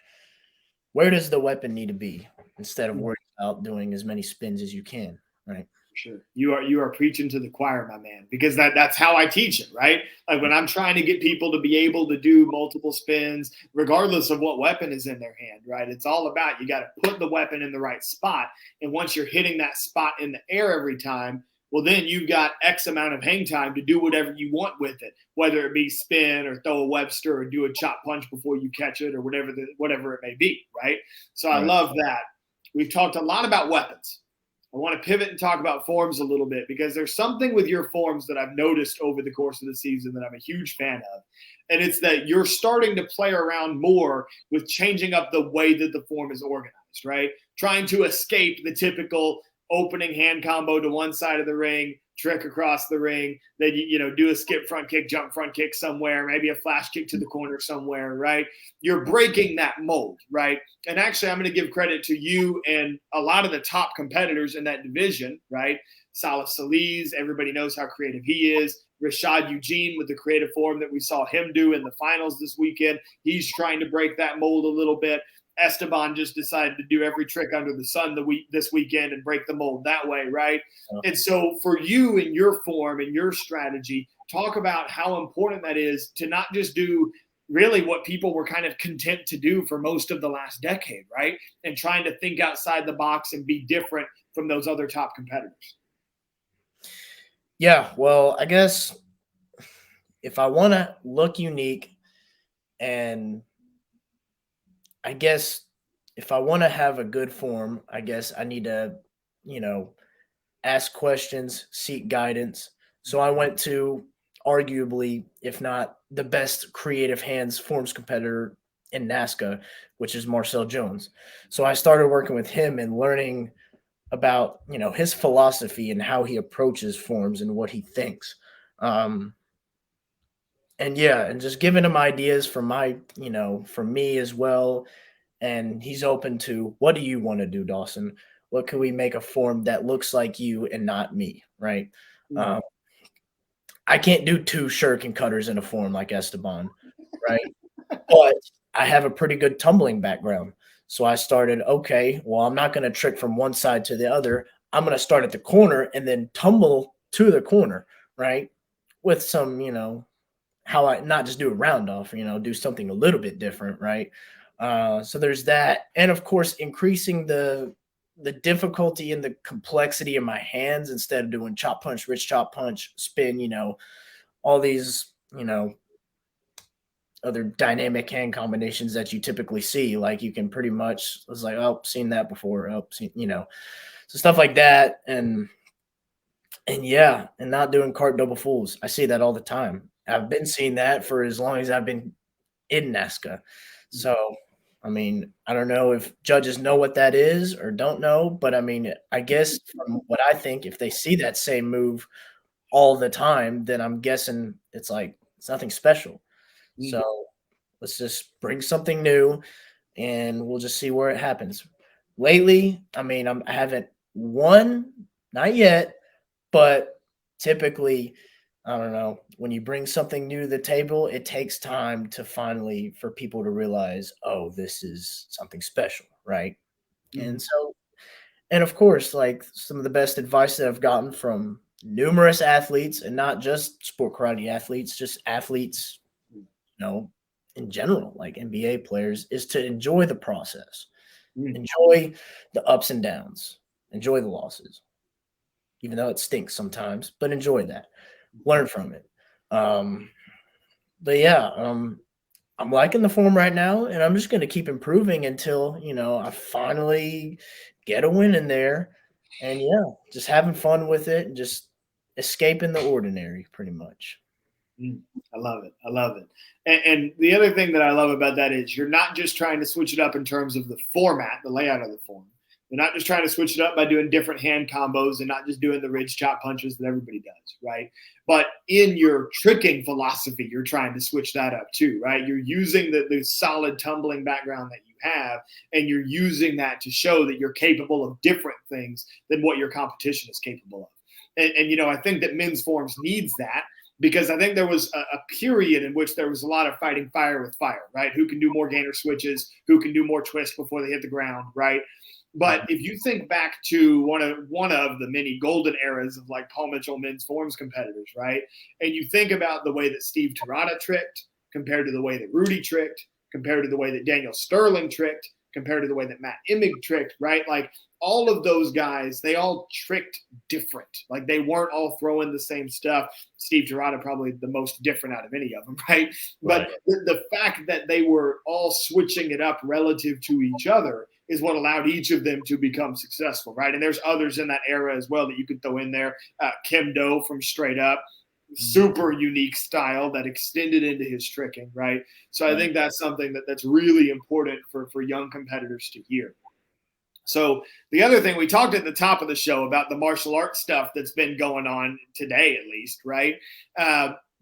does the weapon need to be instead of worrying about doing as many spins as you can, right? Sure. You are preaching to the choir, my man, because that's how I teach it, right? Like when I'm trying to get people to be able to do multiple spins, regardless of what weapon is in their hand, right? It's all about you got to put the weapon in the right spot. And once you're hitting that spot in the air every time, well, then you've got X amount of hang time to do whatever you want with it, whether it be spin or throw a Webster or do a chop punch before you catch it or whatever it may be, right? So I love that. We've talked a lot about weapons. I want to pivot and talk about forms a little bit because there's something with your forms that I've noticed over the course of the season that I'm a huge fan of. And it's that you're starting to play around more with changing up the way that the form is organized, right? Trying to escape the typical opening hand combo to one side of the ring, trick across the ring, then you do a skip front kick, jump front kick somewhere, maybe a flash kick to the corner somewhere, right? You're breaking that mold, right? And actually, I'm going to give credit to you and a lot of the top competitors in that division, right? Salif Solis, everybody knows how creative he is. Rashad Eugene with the creative form that we saw him do in the finals this weekend. He's trying to break that mold a little bit. Esteban just decided to do every trick under the sun this weekend and break the mold that way, right? And so for you and your form and your strategy, talk about how important that is to not just do really what people were kind of content to do for most of the last decade, right? And trying to think outside the box and be different from those other top competitors. Yeah, well, I guess if I want to look unique and I guess if I want to have a good form, I guess I need to, ask questions, seek guidance. So I went to arguably, if not the best creative hands forms competitor in NASCA, which is Marcel Jones. So I started working with him and learning about, his philosophy and how he approaches forms and what he thinks. And just giving him ideas for for me as well. And he's open to, what do you want to do, Dawson? What can we make a form that looks like you and not me, right? Mm-hmm. I can't do two shuriken cutters in a form like Esteban, right? But I have a pretty good tumbling background. So I started, okay, well, I'm not going to trick from one side to the other. I'm going to start at the corner and then tumble to the corner, right? With some, how I not just do a round off, do something a little bit different, right? So there's that. And of course, increasing the difficulty and the complexity in my hands instead of doing chop punch, rich chop punch, spin, all these, other dynamic hand combinations that you typically see. Like you can pretty much, it's like, oh, seen that before. Oh, seen, so stuff like that. And not doing cart double fools. I see that all the time. I've been seeing that for as long as I've been in NASCA. So, I mean, I don't know if judges know what that is or don't know, but I mean, I guess from what I think, if they see that same move all the time, then I'm guessing it's like, it's nothing special. So let's just bring something new and we'll just see where it happens. Lately, I mean, I haven't won, not yet, but typically, I don't know, when you bring something new to the table, it takes time to finally for people to realize, oh, this is something special, right? And so, and of course, like some of the best advice that I've gotten from numerous athletes and not just sport karate athletes, just athletes, in general, like NBA players, is to enjoy the process, enjoy the ups and downs, enjoy the losses, even though it stinks sometimes, but enjoy that, learn from it. But I'm liking the form right now, and I'm just going to keep improving until, I finally get a win in there. And just having fun with it and just escaping the ordinary pretty much. I love it. I love it. And the other thing that I love about that is you're not just trying to switch it up in terms of the format, the layout of the form, They're not just trying to switch it up by doing different hand combos and not just doing the ridge chop punches that everybody does, right? But in your tricking philosophy, you're trying to switch that up too, right? You're using the solid tumbling background that you have, and you're using that to show that you're capable of different things than what your competition is capable of. And I think that men's forms needs that, because I think there was a period in which there was a lot of fighting fire with fire, right? Who can do more gainer switches, who can do more twists before they hit the ground, right? But if you think back to one of the many golden eras of like Paul Mitchell men's forms competitors, right? And you think about the way that Steve Tirada tricked compared to the way that Rudy tricked, compared to the way that Daniel Sterling tricked, compared to the way that Matt Emig tricked, right? Like all of those guys, they all tricked different. Like they weren't all throwing the same stuff. Steve Tirada probably the most different out of any of them, right? But the fact that they were all switching it up relative to each other is what allowed each of them to become successful, right? And there's others in that era as well that you could throw in there. Kim Do from Straight Up, super unique style that extended into his tricking, right? So I think that's something that's really important for young competitors to hear. So the other thing, we talked at the top of the show about the martial arts stuff that's been going on today, at least, right?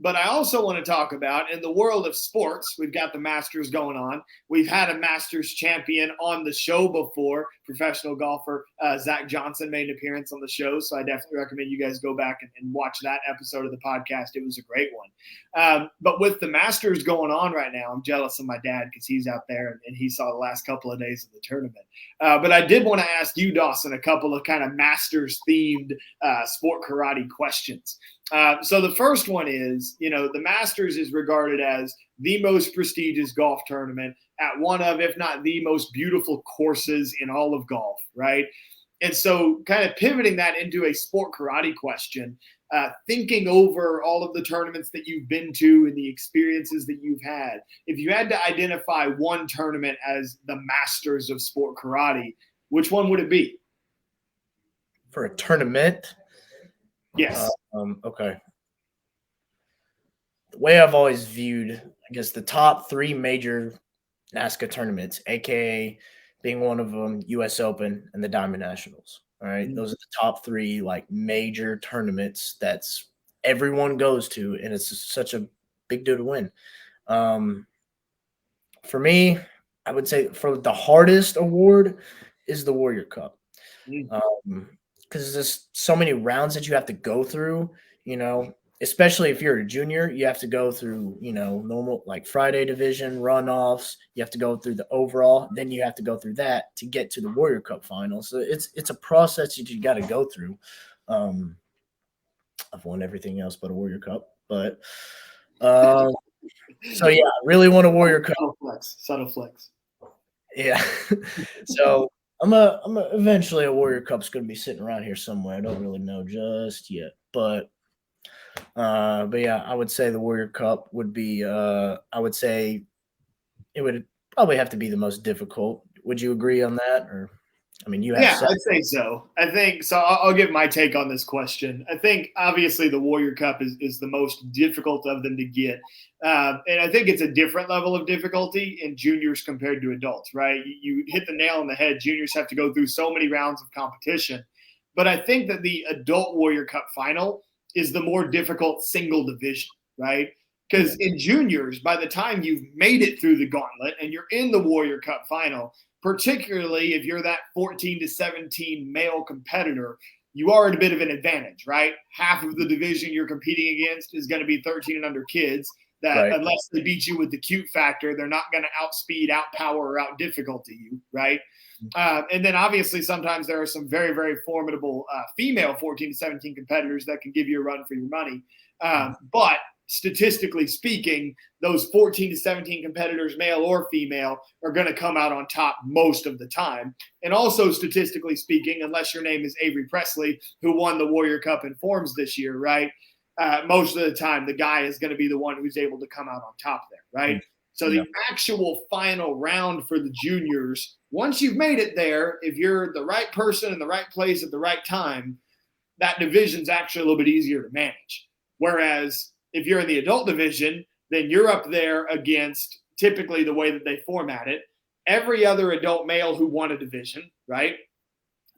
But I also want to talk about, in the world of sports, we've got the Masters going on. We've had a Masters champion on the show before. Professional golfer Zach Johnson made an appearance on the show, so I definitely recommend you guys go back and watch that episode of the podcast. It was a great one. But with the Masters going on right now, I'm jealous of my dad because he's out there and he saw the last couple of days of the tournament. But I did want to ask you, Dawson, a couple of kind of Masters-themed sport karate questions. So the first one is, the Masters is regarded as the most prestigious golf tournament at one of, if not the most beautiful courses in all of golf, right? And so kind of pivoting that into a sport karate question, thinking over all of the tournaments that you've been to and the experiences that you've had, if you had to identify one tournament as the Masters of sport karate, which one would it be? For a tournament? Yes. Okay. The way I've always viewed, I guess, the top three major NASCAR tournaments, aka being one of them, U.S. Open and the Diamond Nationals. All right, those are the top three like major tournaments that's everyone goes to, and it's such a big deal to win. For me, I would say for the hardest award is the Warrior Cup. Because there's so many rounds that you have to go through, especially if you're a junior, you have to go through, normal like Friday division runoffs. You have to go through the overall. Then you have to go through that to get to the Warrior Cup final. So it's a process that you got to go through. I've won everything else but a Warrior Cup. But so, yeah, I really want a Warrior Cup. Subtle flex. Yeah. So I'm eventually a Warrior Cup's going to be sitting around here somewhere. I don't really know just yet, but yeah, I would say the Warrior Cup would be. I would say it would probably have to be the most difficult. Would you agree on that? Or, I mean, you have. Yeah, I'd say so. I think so. I'll give my take on this question. I think obviously the Warrior Cup is the most difficult of them to get. And I think it's a different level of difficulty in juniors compared to adults, right? You hit the nail on the head. Juniors have to go through so many rounds of competition. But I think that the adult Warrior Cup final is the more difficult single division, right? Because in juniors, by the time you've made it through the gauntlet and you're in the Warrior Cup final, particularly if you're that 14 to 17 male competitor, you are at a bit of an advantage, right? Half of the division you're competing against is going to be 13 and under kids that unless they beat you with the cute factor, they're not going to outspeed, outpower, or out-difficulty you, right? And then obviously sometimes there are some very, very formidable female 14 to 17 competitors that can give you a run for your money. But statistically speaking, those 14 to 17 competitors, male or female, are going to come out on top most of the time. And also statistically speaking, unless your name is Avery Presley, who won the Warrior Cup in forms this year, right? Most of the time, the guy is going to be the one who's able to come out on top there, right? So the actual final round for the juniors, once you've made it there, if you're the right person in the right place at the right time, that division's actually a little bit easier to manage. Whereas if you're in the adult division, then you're up there against typically the way that they format it, every other adult male who won a division, right?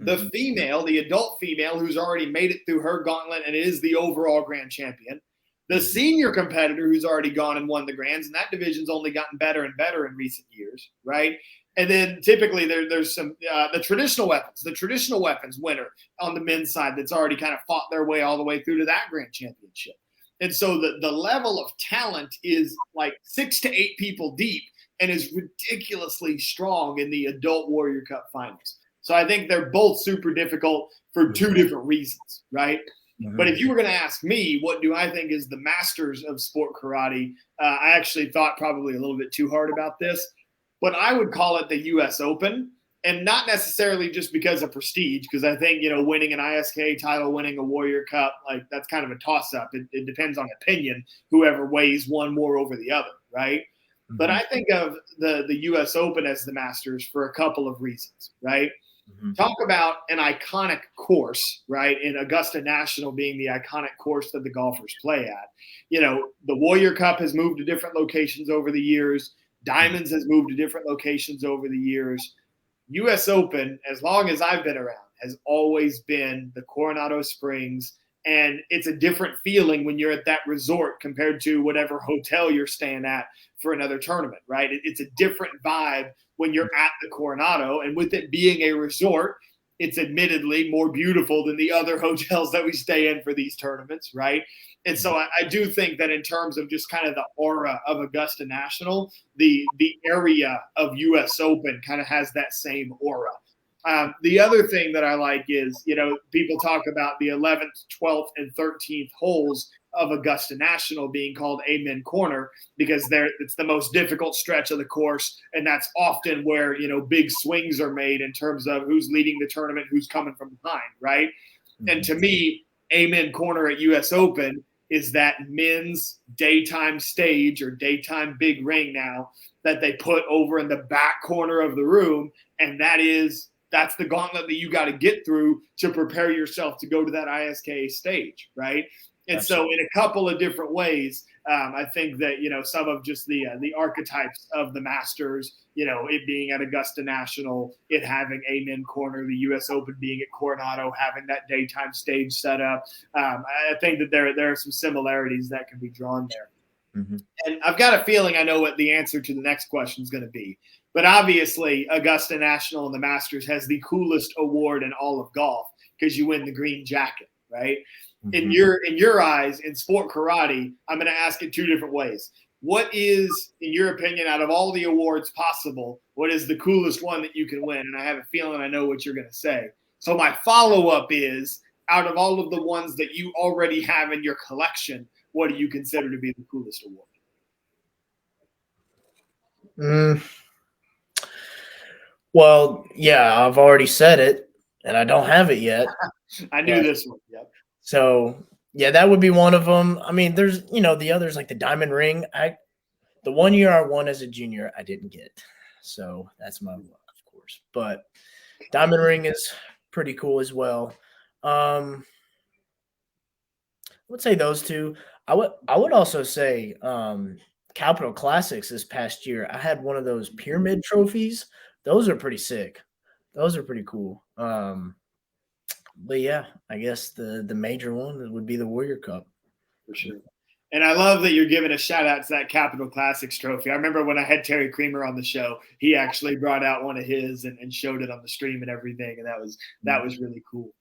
The female, the adult female who's already made it through her gauntlet and is the overall grand champion. The senior competitor who's already gone and won the grands, and that division's only gotten better and better in recent years, right? And then typically there's some the traditional weapons winner on the men's side that's already kind of fought their way all the way through to that grand championship. And so the level of talent is like 6 to 8 people deep and is ridiculously strong in the adult Warrior Cup finals. So I think they're both super difficult for two different reasons, right? But if you were going to ask me, what do I think is the masters of sport karate? I actually thought probably a little bit too hard about this, but I would call it the U.S. Open, and not necessarily just because of prestige, because I think, winning an ISK title, winning a Warrior Cup, like that's kind of a toss-up. It depends on opinion, whoever weighs one more over the other, right? But I think of the U.S. Open as the masters for a couple of reasons, right? Talk about an iconic course, right? In Augusta National being the iconic course that the golfers play at. The Warrior Cup has moved to different locations over the years. Diamonds has moved to different locations over the years. U.S. Open, as long as I've been around, has always been the Coronado Springs. And it's a different feeling when you're at that resort compared to whatever hotel you're staying at for another tournament, right? It's a different vibe when you're at the Coronado. And with it being a resort, it's admittedly more beautiful than the other hotels that we stay in for these tournaments, right? And so I do think that in terms of just kind of the aura of Augusta National, the area of U.S. Open kind of has that same aura. The other thing that I like is, people talk about the 11th, 12th, and 13th holes of Augusta National being called Amen Corner because it's the most difficult stretch of the course, and that's often where, big swings are made in terms of who's leading the tournament, who's coming from behind, right? And to me, Amen Corner at U.S. Open is that men's daytime stage or daytime big ring now that they put over in the back corner of the room, and that's the gauntlet that you got to get through to prepare yourself to go to that ISKA stage, right? And Absolutely. So in a couple of different ways, I think that, some of just the archetypes of the Masters, it being at Augusta National, it having Amen Corner, the U.S. Open being at Coronado, having that daytime stage set up. I think that there are some similarities that can be drawn there. And I've got a feeling I know what the answer to the next question is going to be. But obviously, Augusta National and the Masters has the coolest award in all of golf because you win the green jacket, right? In your eyes, in sport karate, I'm going to ask it two different ways. What is, in your opinion, out of all the awards possible, what is the coolest one that you can win? And I have a feeling I know what you're going to say. So my follow-up is, out of all of the ones that you already have in your collection, what do you consider to be the coolest award? Well, yeah, I've already said it, and I don't have it yet. I knew this one. Yep. So, yeah, that would be one of them. I mean, there's, the others like the diamond ring. The 1 year I won as a junior, I didn't get. So that's my one, of course. But diamond ring is pretty cool as well. I would say those two. I would also say Capital Classics this past year. I had one of those pyramid trophies. Those are pretty sick. Those are pretty cool. But yeah, I guess the major one would be the Warrior Cup. For sure. And I love that you're giving a shout out to that Capital Classics trophy. I remember when I had Terry Creamer on the show, he actually brought out one of his and showed it on the stream and everything. And that was really cool.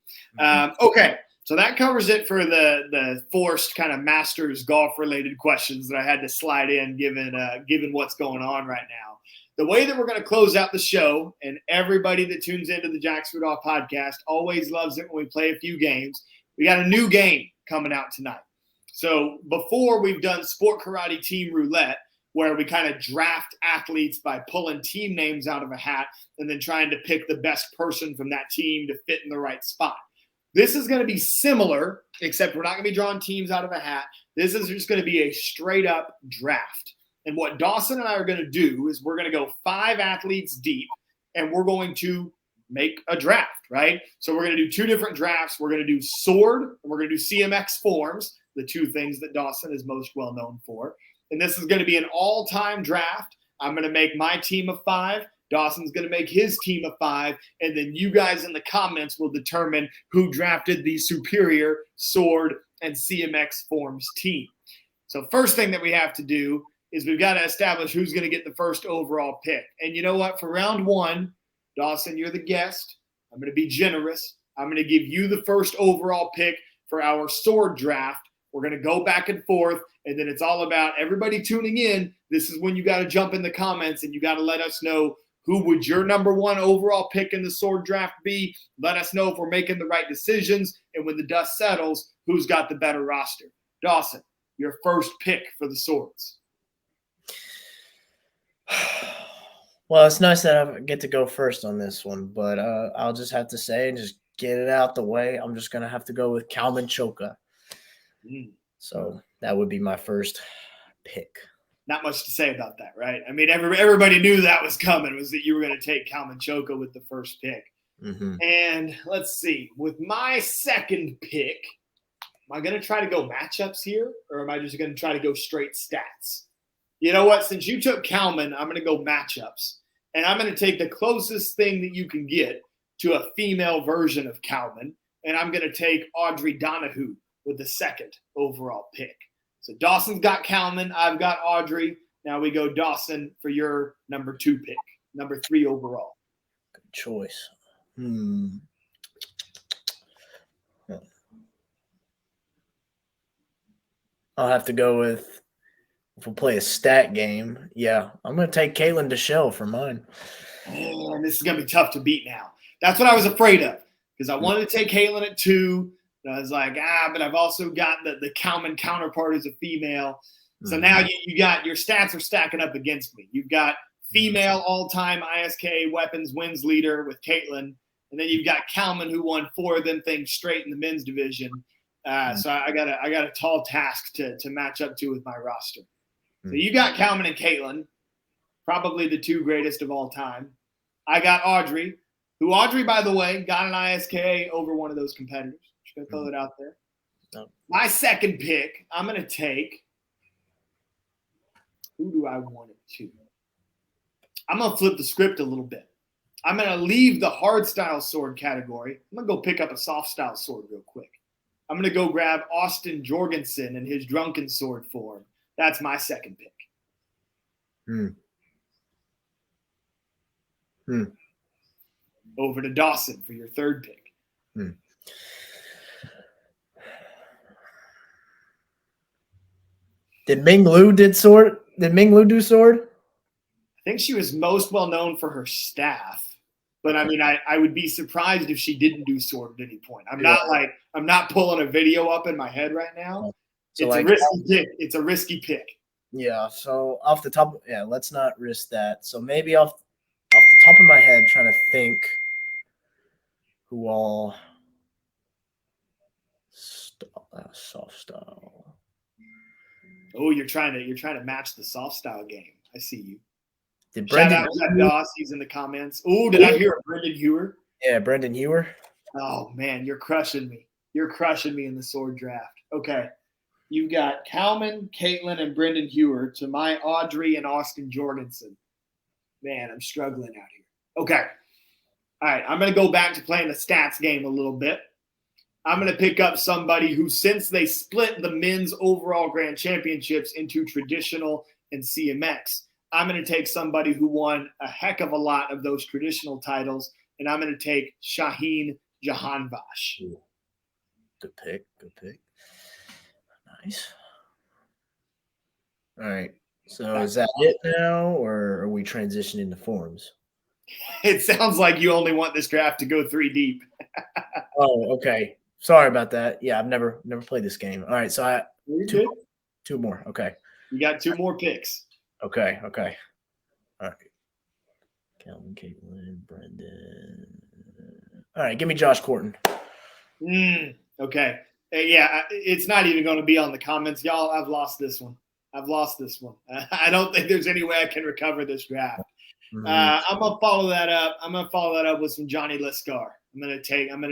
Okay. So that covers it for the forced kind of Masters golf related questions that I had to slide in given what's going on right now. The way that we're going to close out the show, and everybody that tunes into the Jackson Rudolph podcast always loves it when we play a few games. We got a new game coming out tonight. So before, we've done Sport Karate Team Roulette, where we kind of draft athletes by pulling team names out of a hat and then trying to pick the best person from that team to fit in the right spot. This is going to be similar, except we're not going to be drawing teams out of a hat. This is just going to be a straight up draft. And what Dawson and I are going to do is we're going to go 5 athletes deep, and we're going to make a draft, right? So we're going to do 2 different drafts. We're going to do sword, and we're going to do CMX forms, the 2 things that Dawson is most well known for. And this is going to be an all-time draft. I'm going to make my team of 5, Dawson's going to make his team of 5, and then you guys in the comments will determine who drafted the superior sword and CMX forms team. So first thing that we have to do is we've got to establish who's going to get the first overall pick. And you know what? For round 1, Dawson, you're the guest. I'm going to be generous. I'm going to give you the first overall pick for our sword draft. We're going to go back and forth, and then it's all about everybody tuning in. This is when you got to jump in the comments, and you got to let us know who would your number 1 overall pick in the sword draft be. Let us know if we're making the right decisions, and when the dust settles, who's got the better roster. Dawson, your first pick for the swords. Well, it's nice that I get to go first on this one, but I'll just have to say and just get it out the way. I'm just going to have to go with Kalman Choka. So that would be my first pick. Not much to say about that, right? I mean, everybody knew that was coming, was that you were going to take Kalman Choka with the first pick. Mm-hmm. And let's see. With my second pick, am I going to try to go matchups here, or am I just going to try to go straight stats? You know what? Since you took Kalman, I'm going to go matchups. And I'm going to take the closest thing that you can get to a female version of Kalman. And I'm going to take Audrey Donahue with the second overall pick. So Dawson's got Kalman. I've got Audrey. Now we go Dawson for your number 2 pick, number 3 overall. Good choice. I'll have to go with, if we'll play a stat game, I'm going to take Caitlin Deschelle for mine. Man, this is going to be tough to beat now. That's what I was afraid of, because I wanted to take Caitlin at 2. And I was like, but I've also got the Kalman counterpart as a female. So now you got your stats are stacking up against me. You've got female all-time ISKA weapons wins leader with Caitlin. And then you've got Kalman, who won 4 of them things straight in the men's division. So I got a tall task to match up to with my roster. So you got Kalman and Caitlin, probably the 2 greatest of all time. I got Audrey, who by the way, got an ISKA over one of those competitors. Just going to throw it out there. No. My second pick, I'm going to take – who do I want it to? I'm going to flip the script a little bit. I'm going to leave the hard style sword category. I'm going to go pick up a soft style sword real quick. I'm going to go grab Austin Jorgensen in his drunken sword form. That's my second pick. Over to Dawson for your third pick. Did Ming Lu do sword? I think she was most well known for her staff. But I mean, I would be surprised if she didn't do sword at any point. I'm not pulling a video up in my head right now. So it's a risky pick. It's a risky pick. Yeah. So off the top, let's not risk that. So maybe off the top of my head, trying to think who all soft style. Oh, you're trying to match the soft style game. I see you. Shout out to Doss. He's in the comments. Oh, did I hear Brendan Hewer? Yeah, Brendan Hewer. Oh man, you're crushing me. You're crushing me in the sword draft. Okay. You've got Kalman, Caitlin, and Brendan Hewer to my Audrey and Austin Jorgensen. Man, I'm struggling out here. Okay. All right. I'm going to go back to playing the stats game a little bit. I'm going to pick up somebody who, since they split the men's overall grand championships into traditional and CMX, I'm going to take somebody who won a heck of a lot of those traditional titles, and I'm going to take Shaheen Jahanbash. Good pick. Nice. All right. So is that it now, or are we transitioning to forms? It sounds like you only want this draft to go 3 deep. Oh, okay. Sorry about that. Yeah, I've never played this game. All right, so two more. Okay. You got 2 more picks. Okay. All right. Calvin, Caitlin, Brendan. All right, give me Josh Corton. Okay. Yeah, it's not even going to be on the comments. Y'all, I've lost this one. I don't think there's any way I can recover this draft. I'm going to follow that up. I'm going to follow that up with some Johnny Liscar. I'm going to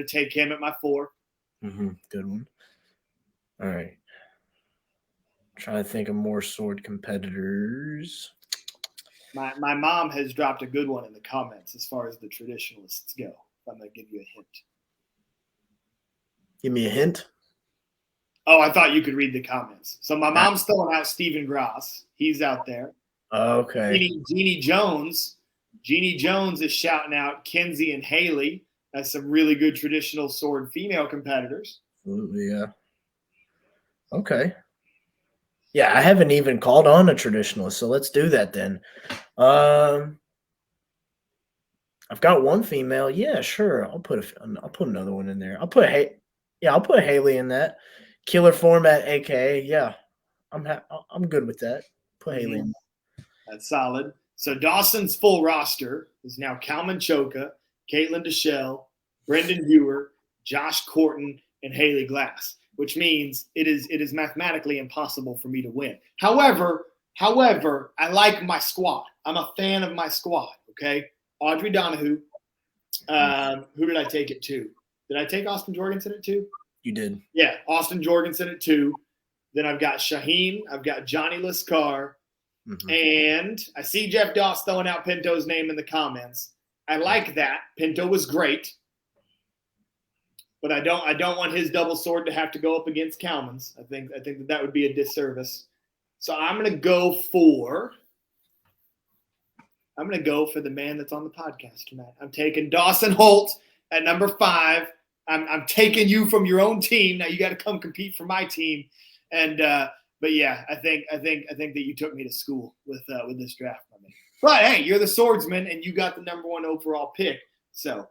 take him at my 4. Good one. All right. Trying to think of more sword competitors. My mom has dropped a good one in the comments as far as the traditionalists go. I'm going to give you a hint. Give me a hint. Oh, I thought you could read the comments. So my mom's throwing out Stephen Gross. He's out there. Okay. Jeannie Jones. Jeannie Jones is shouting out Kenzie and Haley as some really good traditional sword female competitors. Absolutely, yeah. Okay. Yeah, I haven't even called on a traditionalist, so let's do that then. I've got one female. Yeah, sure. I'll put another one in there. I'll put Haley in that. Killer format, aka, yeah. I'm good with that. Put Haley in. That's solid. So Dawson's full roster is now Kalman Choka, Caitlin Deschelle, Brendan Hewer, Josh Corton, and Haley Glass, which means it is mathematically impossible for me to win. However, I like my squad. I'm a fan of my squad, okay? Audrey Donahue. Who did I take it to? Did I take Austin Jorgensen at 2? You did. Yeah, Austin Jorgensen at 2. Then I've got Shaheen. I've got Johnny Liscar. Mm-hmm. And I see Jeff Doss throwing out Pinto's name in the comments. I like that. Pinto was great. But I don't want his double sword to have to go up against Kalman's. I think that would be a disservice. So I'm going to go for the man that's on the podcast tonight. I'm taking Dawson Holt at number 5. I'm taking you from your own team. Now you got to come compete for my team. And but yeah, I think that you took me to school with this draft, my man. But hey, you're the swordsman and you got the number 1 overall pick. So,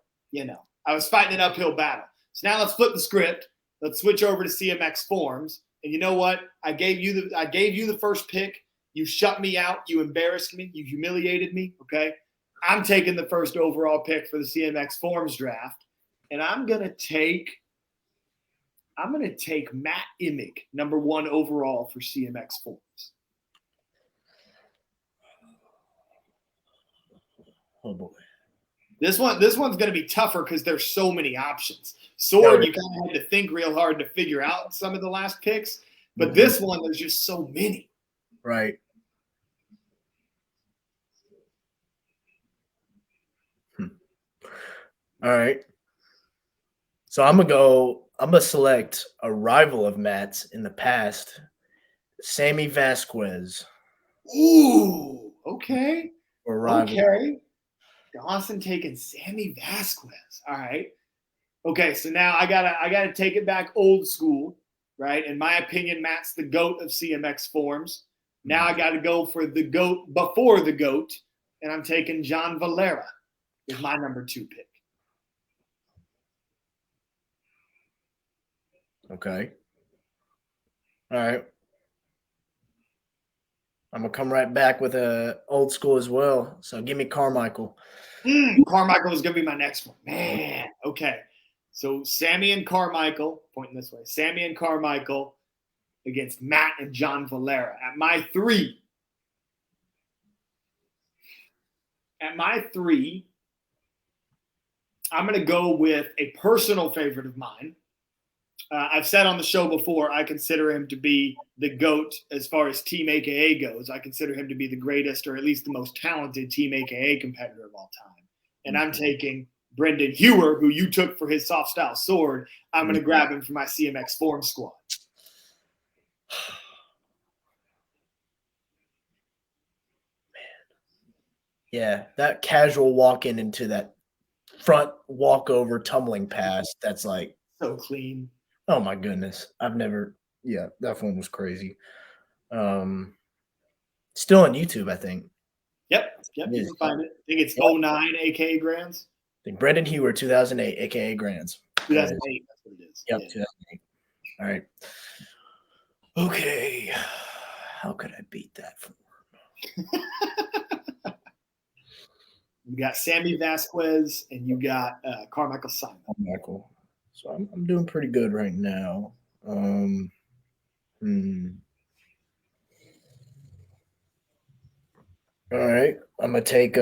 I was fighting an uphill battle. So now let's flip the script. Let's switch over to CMX forms. And you know what? I gave you the first pick. You shut me out. You embarrassed me. You humiliated me. Okay. I'm taking the first overall pick for the CMX forms draft. And I'm gonna take Matt Imig, number 1 overall for CMX forms. Oh boy. This one's going to be tougher because there's so many options. Sword, you kind of had to think real hard to figure out some of the last picks. But this one, there's just so many. Right. All right. So I'm going to select a rival of Matt's in the past, Sammy Vasquez. Ooh, okay. Or rival. Okay. Dawson taking Sammy Vasquez. All right. Okay, so now I gotta take it back old school, right? In my opinion, Matt's the GOAT of CMX forms. Now I gotta go for the GOAT before the GOAT, and I'm taking John Valera with my number 2 pick. Okay. All right. I'm gonna come right back with a old school as well. So give me Carmichael. Carmichael is gonna be my next one, man. Okay, so Sammy and Carmichael, pointing this way. Sammy and Carmichael against Matt and John Valera at my 3. At my 3, I'm gonna go with a personal favorite of mine. I've said on the show before, I consider him to be the GOAT as far as Team AKA goes. I consider him to be the greatest, or at least the most talented Team AKA competitor of all time. And I'm taking Brendan Hewer, who you took for his soft style sword. I'm going to grab him for my CMX form squad. Man. Yeah, that casual walk-in into that front walkover tumbling pass, that's like so clean. Oh my goodness. That one was crazy. Still on YouTube, I think. Yep, you can find it. I think it's 09 AKA Grands. I think Brendan Hewer, 2008 AKA Grands. 2008, that's what it is. Yep, yeah. 2008. All right. Okay. How could I beat that form? You got Sammy Vasquez and you got Carmichael Simon. Carmichael. So I'm doing pretty good right now. All right, I'm gonna take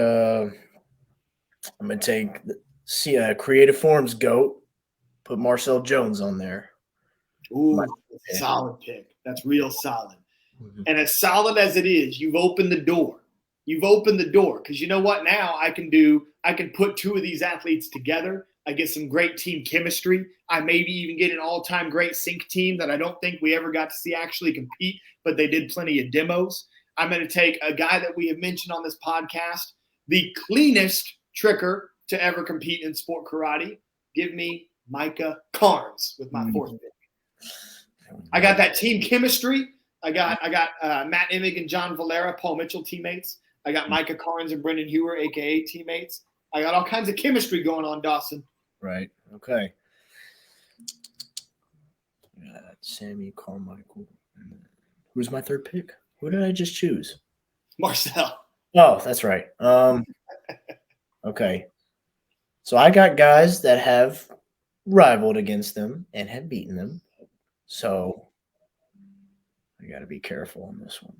Creative Forms GOAT. Put Marcel Jones on there. Ooh, solid pick. That's real solid. Mm-hmm. And as solid as it is, you've opened the door. You've opened the door because you know what? Now I can put two of these athletes together. I get some great team chemistry. I maybe even get an all-time great sync team that I don't think we ever got to see actually compete, but they did plenty of demos. I'm going to take a guy that we have mentioned on this podcast, the cleanest tricker to ever compete in sport karate. Give me Micah Carnes with my fourth pick. I got that team chemistry. I got Matt Emig and John Valera, Paul Mitchell teammates. I got Micah Carnes and Brendan Hewer, a.k.a. teammates. I got all kinds of chemistry going on, Dawson. Right. Okay. Sammy Carmichael. Who's my third pick? Who did I just choose? Marcel. Oh, that's right. Okay. So I got guys that have rivaled against them and have beaten them. So I got to be careful on this one.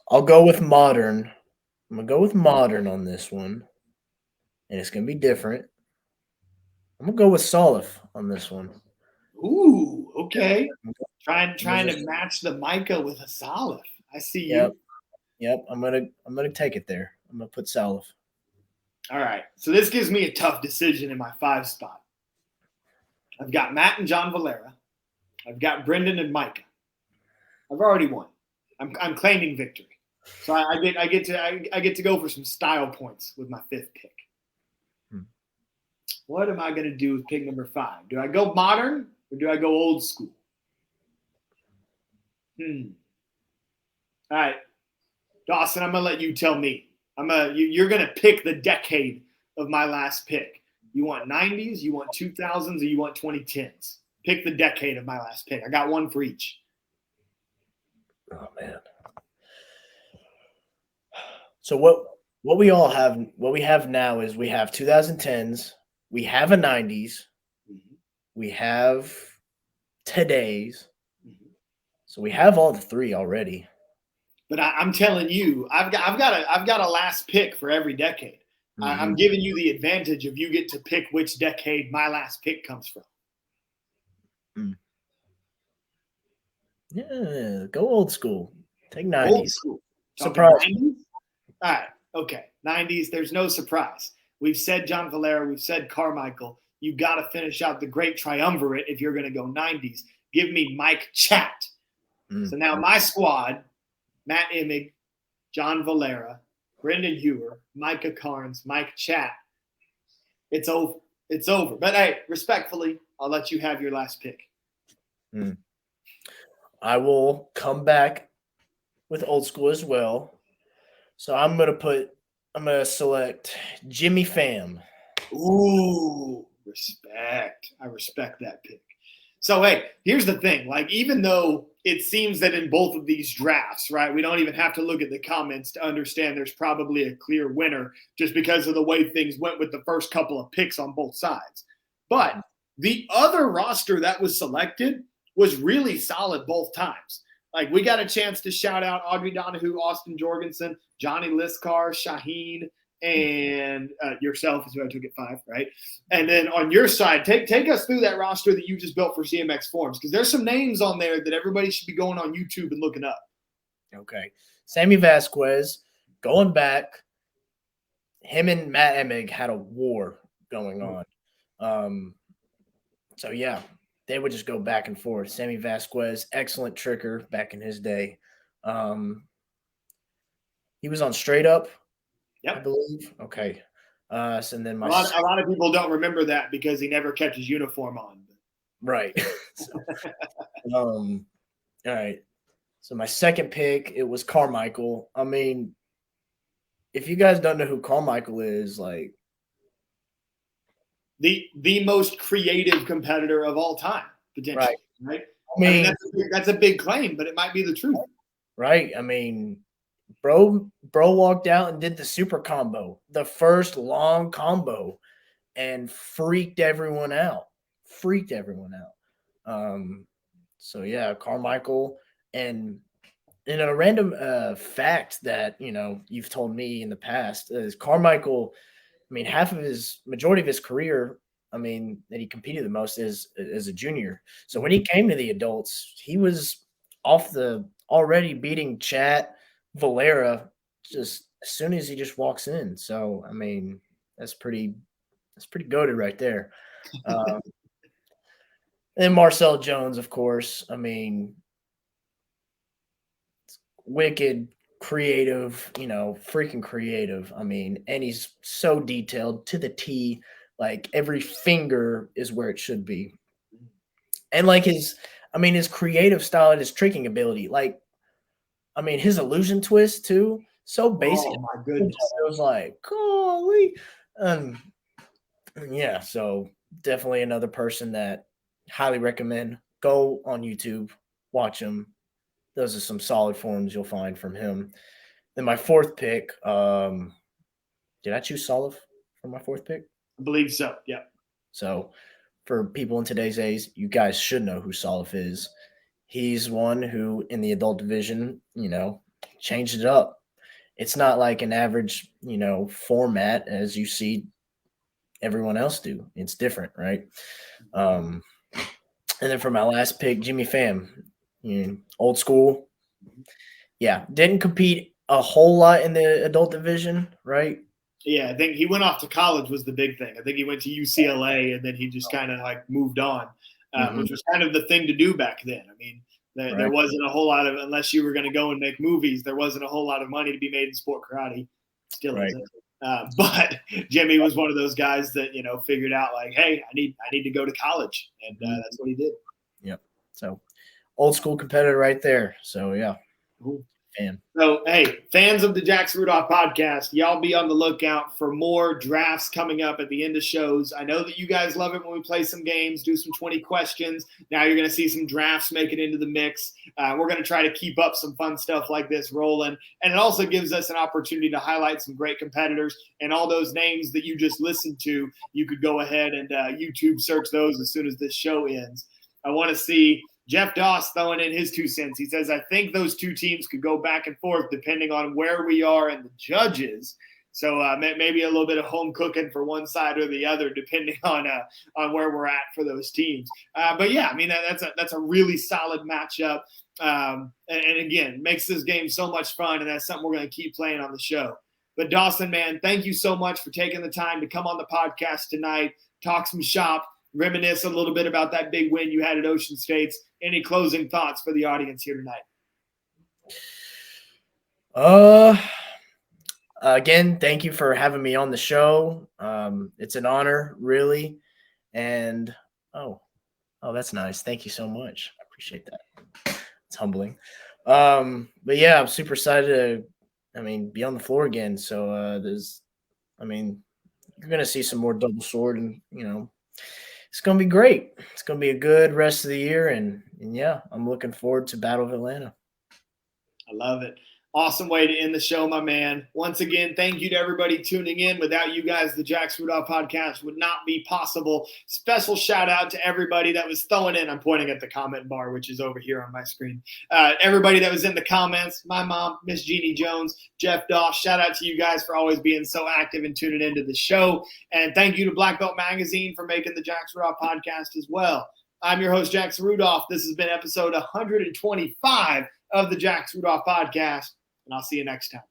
I'll go with modern. I'm gonna go with modern on this one, and it's gonna be different. I'm gonna go with Salif on this one. Ooh, okay. Trying to match the Micah with a Salif. I see you. Yep. I'm gonna take it there. I'm gonna put Salif. All right. So this gives me a tough decision in my 5 spot. I've got Matt and John Valera. I've got Brendan and Micah. I've already won. I'm claiming victory. So I get to go for some style points with my 5th pick. What am I going to do with pick number 5? Do I go modern or do I go old school? All right, Dawson, I'm going to let you tell me. You're going to pick the decade of my last pick. You want 90s, you want 2000s, or you want 2010s? Pick the decade of my last pick. I got one for each. Oh man. So what we have now is we have 2010s, we have a 90s, we have today's. So we have all the 3 already. But I'm telling you, I've got a last pick for every decade. I'm giving you the advantage of you get to pick which decade my last pick comes from. Yeah, go old school. Take 90s. Old school. Surprise. 90s? All right. Okay. 90s. There's no surprise. We've said John Valera. We've said Carmichael. You got to finish out the great triumvirate if you're going to go 90s. Give me Mike Chat. So now my squad, Matt Emig, John Valera, Brendan Hewer, Micah Carnes, Mike Chat. It's over. It's over. But hey, respectfully, I'll let you have your last pick. I will come back with old school as well. So I'm gonna select Jimmy Pham. Ooh, respect. I respect that pick. So hey, here's the thing. Like, even though it seems that in both of these drafts, right, we don't even have to look at the comments to understand there's probably a clear winner just because of the way things went with the first couple of picks on both sides. But the other roster that was selected was really solid both times. Like, we got a chance to shout out Audrey Donahue, Austin Jorgensen, Johnny Liskar, Shaheen, and yourself is who I took at 5, right? And then on your side, take us through that roster that you just built for CMX Forums, because there's some names on there that everybody should be going on YouTube and looking up. Okay. Sammy Vasquez, going back, him and Matt Emig had a war going on. So, yeah, they would just go back and forth. Sammy Vasquez, excellent tricker back in his day. He was on Straight Up, I believe. Okay. So then a lot of people don't remember that because he never kept his uniform on. Right. All right. So my second pick, it was Carmichael. I mean, if you guys don't know who Carmichael is, like, the most creative competitor of all time, potentially. Right? I mean that's a big claim, but it might be the truth. Right. I mean, bro walked out and did the super combo, the first long combo, and freaked everyone out. So yeah, Carmichael. And a random fact that you've told me in the past is Carmichael. I mean, majority of his career, I mean, that he competed the most is as a junior. So when he came to the adults, he was off the already beating Chat Valera just as soon as he just walks in. So I mean, that's pretty goated right there. Um, and Marcel Jones, of course. I mean, wicked creative, freaking creative. I mean, and he's so detailed to the T. Like every finger is where it should be. And like his creative style and his tricking ability. Like, I mean, his illusion twist too. So basic. Oh my goodness. It was like, golly. Yeah, so definitely another person that highly recommend. Go on YouTube, watch him. Those are some solid forms you'll find from him. Then my fourth pick, did I choose Solif for my fourth pick? I believe so. Yeah. So for people in today's age, you guys should know who Solif is. He's one who in the adult division, changed it up. It's not like an average, format as you see everyone else do. It's different, right? And then for my last pick, Jimmy Pham, old school. Yeah, didn't compete a whole lot in the adult division, right? Yeah, I think he went off to college was the big thing. I think he went to UCLA and then he just kind of like moved on, which was kind of the thing to do back then. I mean, there wasn't a whole lot of, unless you were going to go and make movies, there wasn't a whole lot of money to be made in sport karate. Still isn't. But Jimmy was one of those guys that, figured out like, hey, I need to go to college. And that's what he did. Yep. So old school competitor right there. So, yeah. Cool. Fan. So, hey, fans of the Jackson Rudolph podcast, y'all be on the lookout for more drafts coming up at the end of shows. I know that you guys love it when we play some games, do some 20 questions. Now you're going to see some drafts make it into the mix. We're going to try to keep up some fun stuff like this rolling. And it also gives us an opportunity to highlight some great competitors. And all those names that you just listened to, you could go ahead and YouTube search those as soon as this show ends. I want to see Jeff Doss throwing in his 2 cents. He says, I think those two teams could go back and forth depending on where we are and the judges. So maybe a little bit of home cooking for one side or the other, depending on where we're at for those teams. But yeah, I mean, that's a really solid matchup. And again, makes this game so much fun. And that's something we're going to keep playing on the show. But Dawson, man, thank you so much for taking the time to come on the podcast tonight, talk some shop, reminisce a little bit about that big win you had at Ocean States. Any closing thoughts for the audience here tonight? Again, thank you for having me on the show. It's an honor, really. And that's nice. Thank you so much. I appreciate that. It's humbling. But yeah, I'm super excited to, be on the floor again. So you're gonna see some more double sword, and it's going to be great. It's going to be a good rest of the year. And yeah, I'm looking forward to Battle of Atlanta. I love it. Awesome way to end the show, my man. Once again, thank you to everybody tuning in. Without you guys, the Jackson Rudolph podcast would not be possible. Special shout out to everybody that was throwing in. I'm pointing at the comment bar, which is over here on my screen. Everybody that was in the comments, my mom, Miss Jeannie Jones, Jeff Doss, shout out to you guys for always being so active and tuning into the show. And thank you to Black Belt Magazine for making the Jackson Rudolph podcast as well. I'm your host, Jackson Rudolph. This has been episode 125 of the Jackson Rudolph podcast. And I'll see you next time.